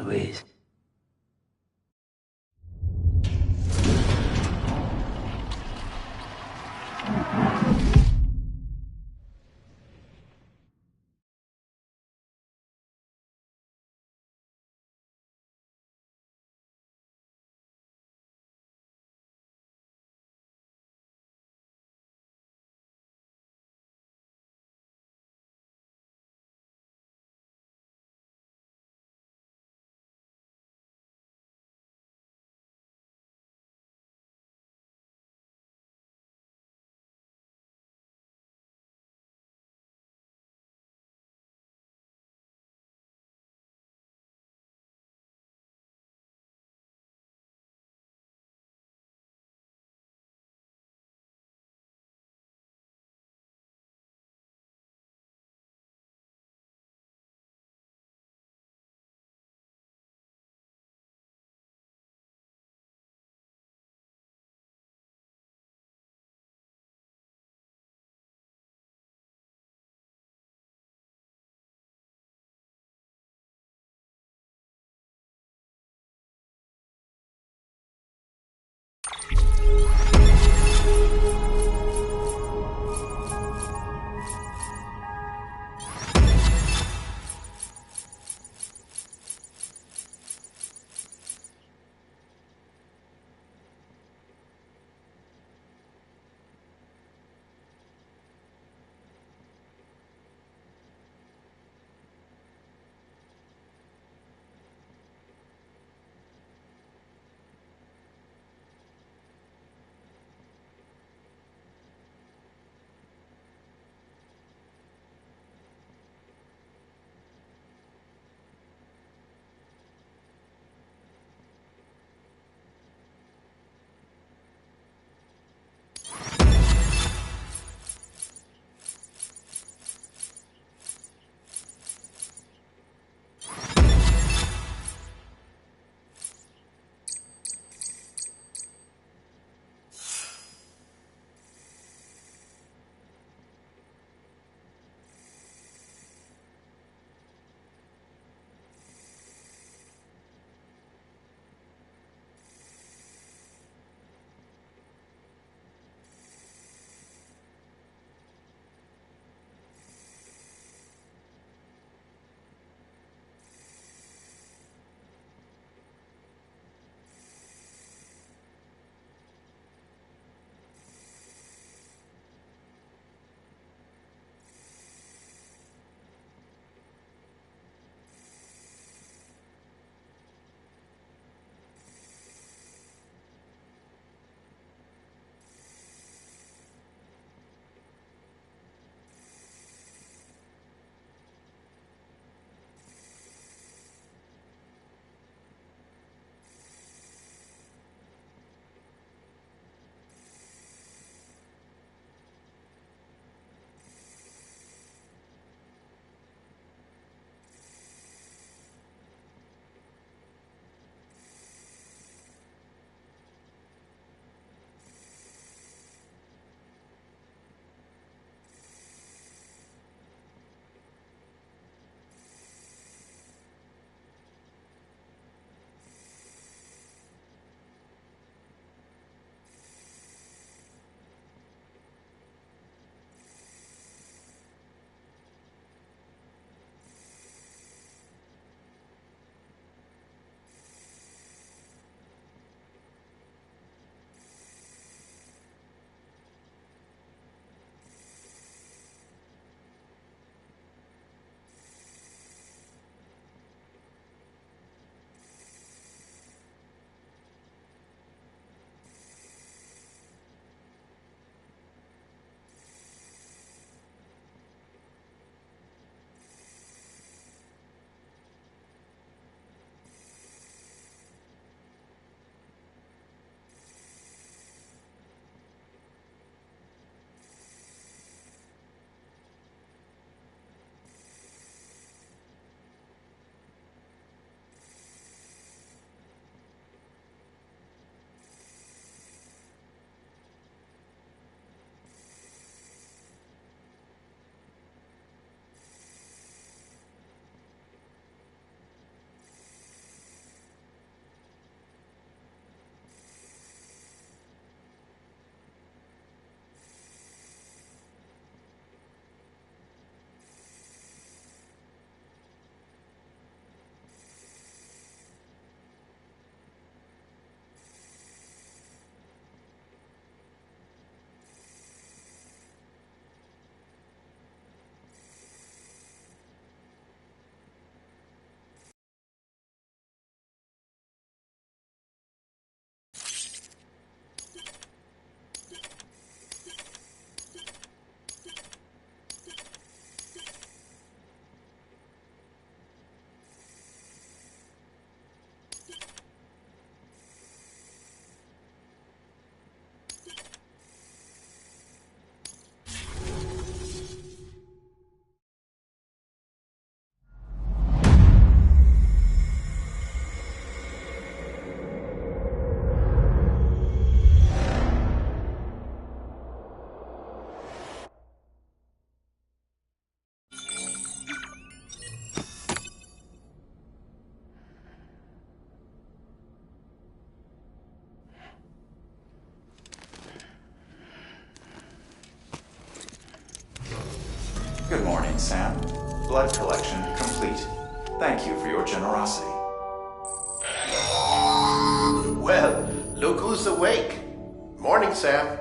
Louise. blood collection complete. Thank you for your generosity. Well, look who's awake. Morning, Sam.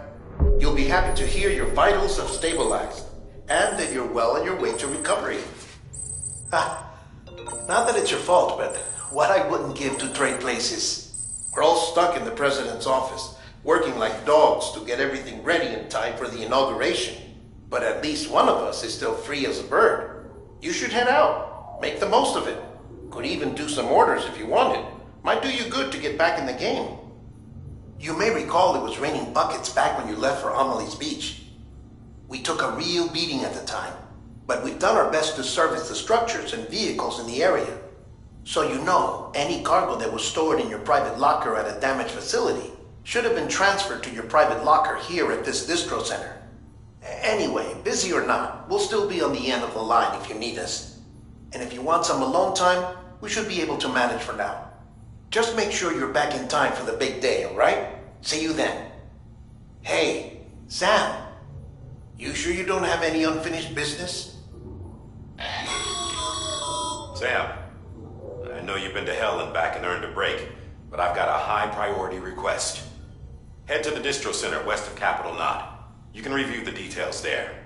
You'll be happy to hear your vitals have stabilized, and that you're well on your way to recovery. Not that it's your fault, but what I wouldn't give to trade places. We're all stuck in the president's office, working like dogs to get everything ready in time for the inauguration. But at least one of us is still free as a bird. You should head out. Make the most of it. Could even do some orders if you wanted. Might do you good to get back in the game. You may recall it was raining buckets back when you left for Amelie's Beach. We took a real beating at the time, but we've done our best to service the structures and vehicles in the area. So you know, any cargo that was stored in your private locker at a damaged facility should have been transferred to your private locker here at this distro center. Anyway, busy or not, we'll still be on the end of the line if you need us. And if you want some alone time, we should be able to manage for now. Just make sure you're back in time for the big day, alright? See you then. Hey, Sam. You sure you don't have any unfinished business? Sam, I know you've been to hell and back and earned a break, but I've got a high priority request. Head to the distro center west of Capitol Knot. You can review the details there.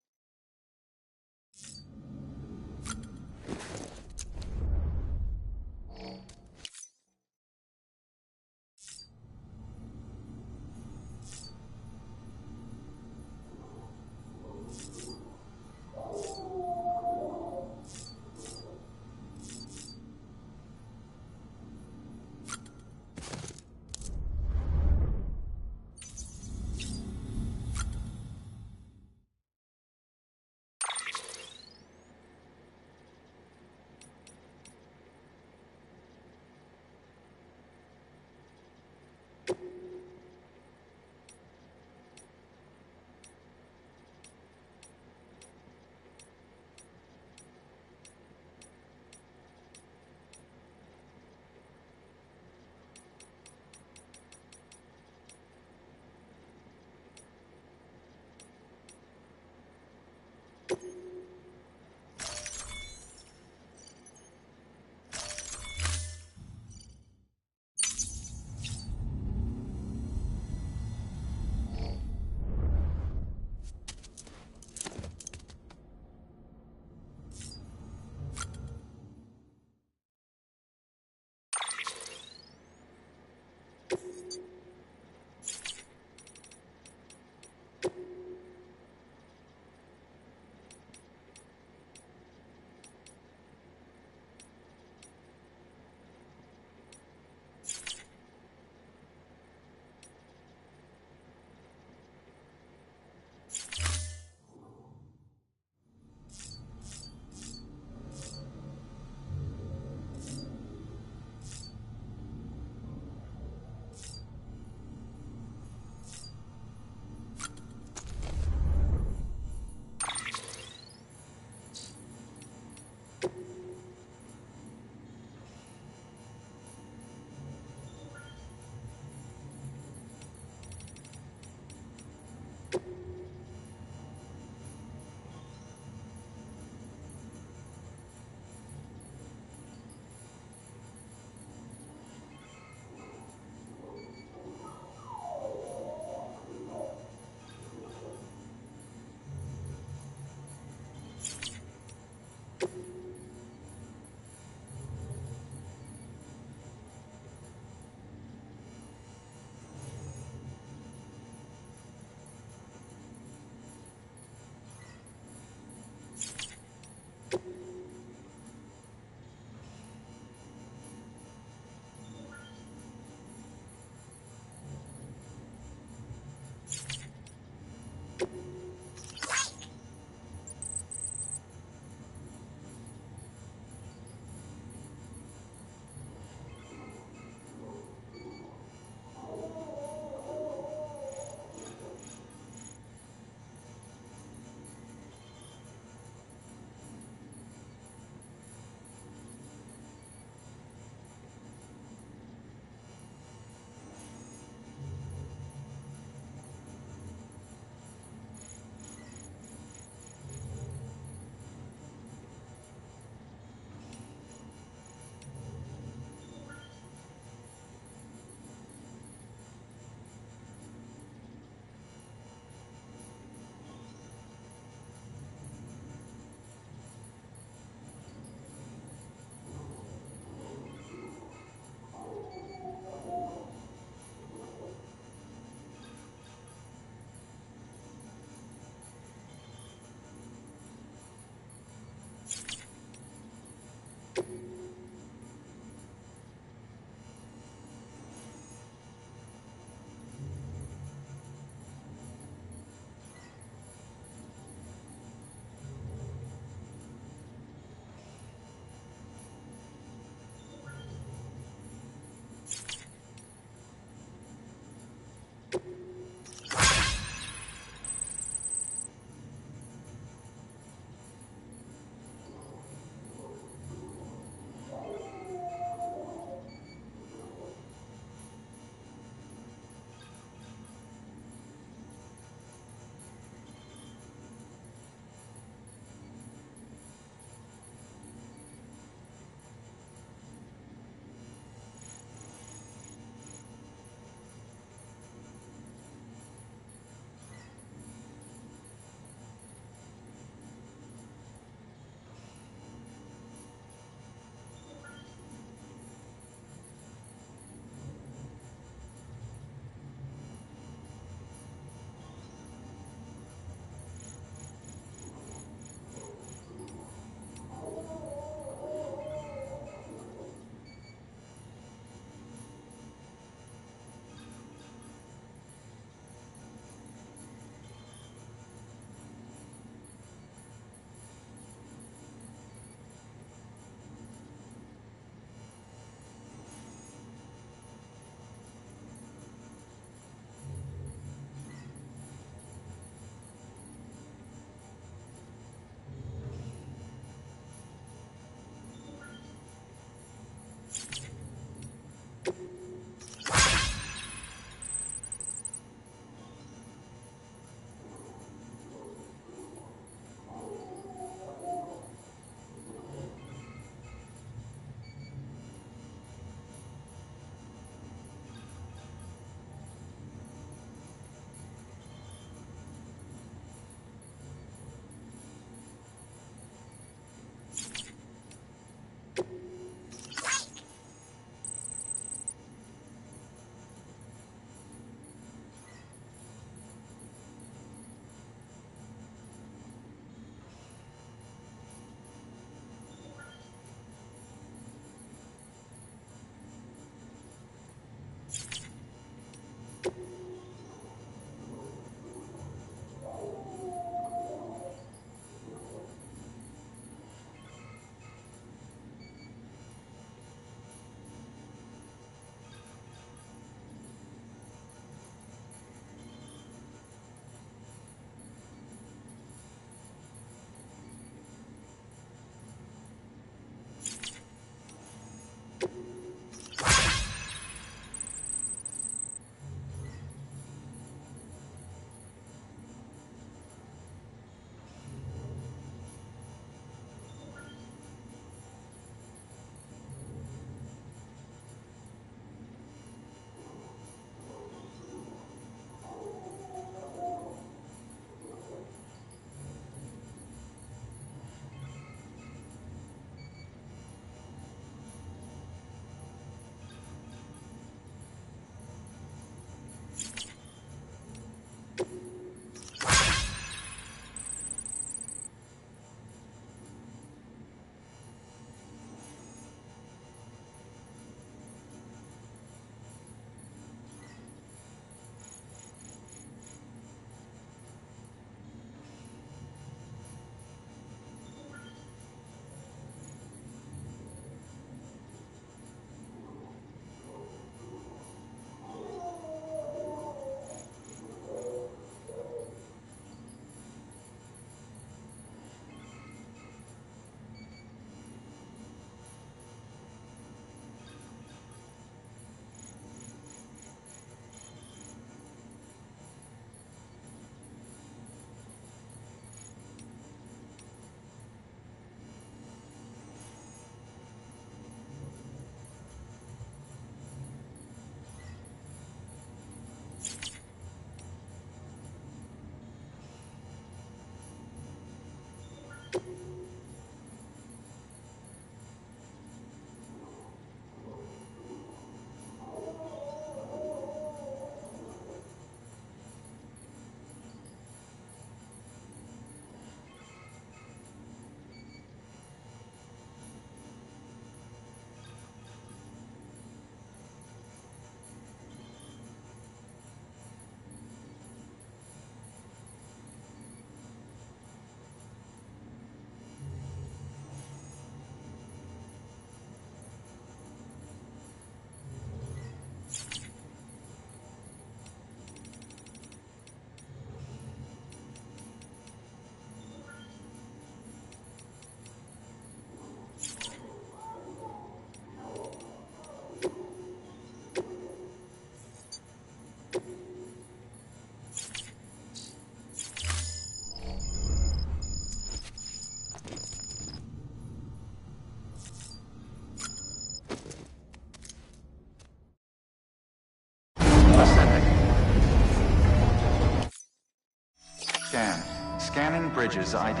Bridges ID.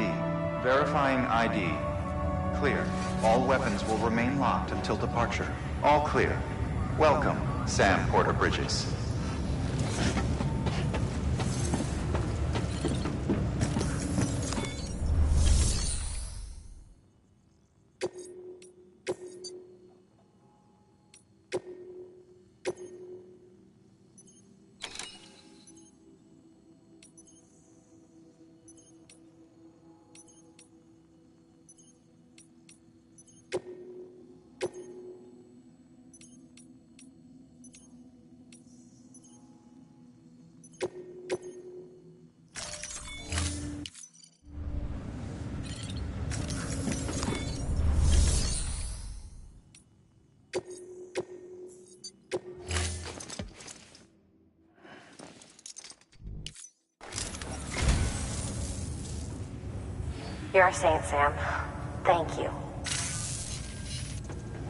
Verifying ID. Clear. All weapons will remain locked until departure. All clear. Welcome, Sam Porter Bridges. You're a saint, Sam. Thank you.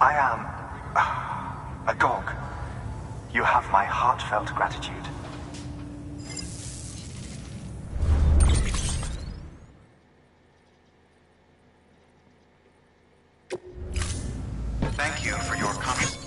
I am a dog. You have my heartfelt gratitude. Thank you for your comments.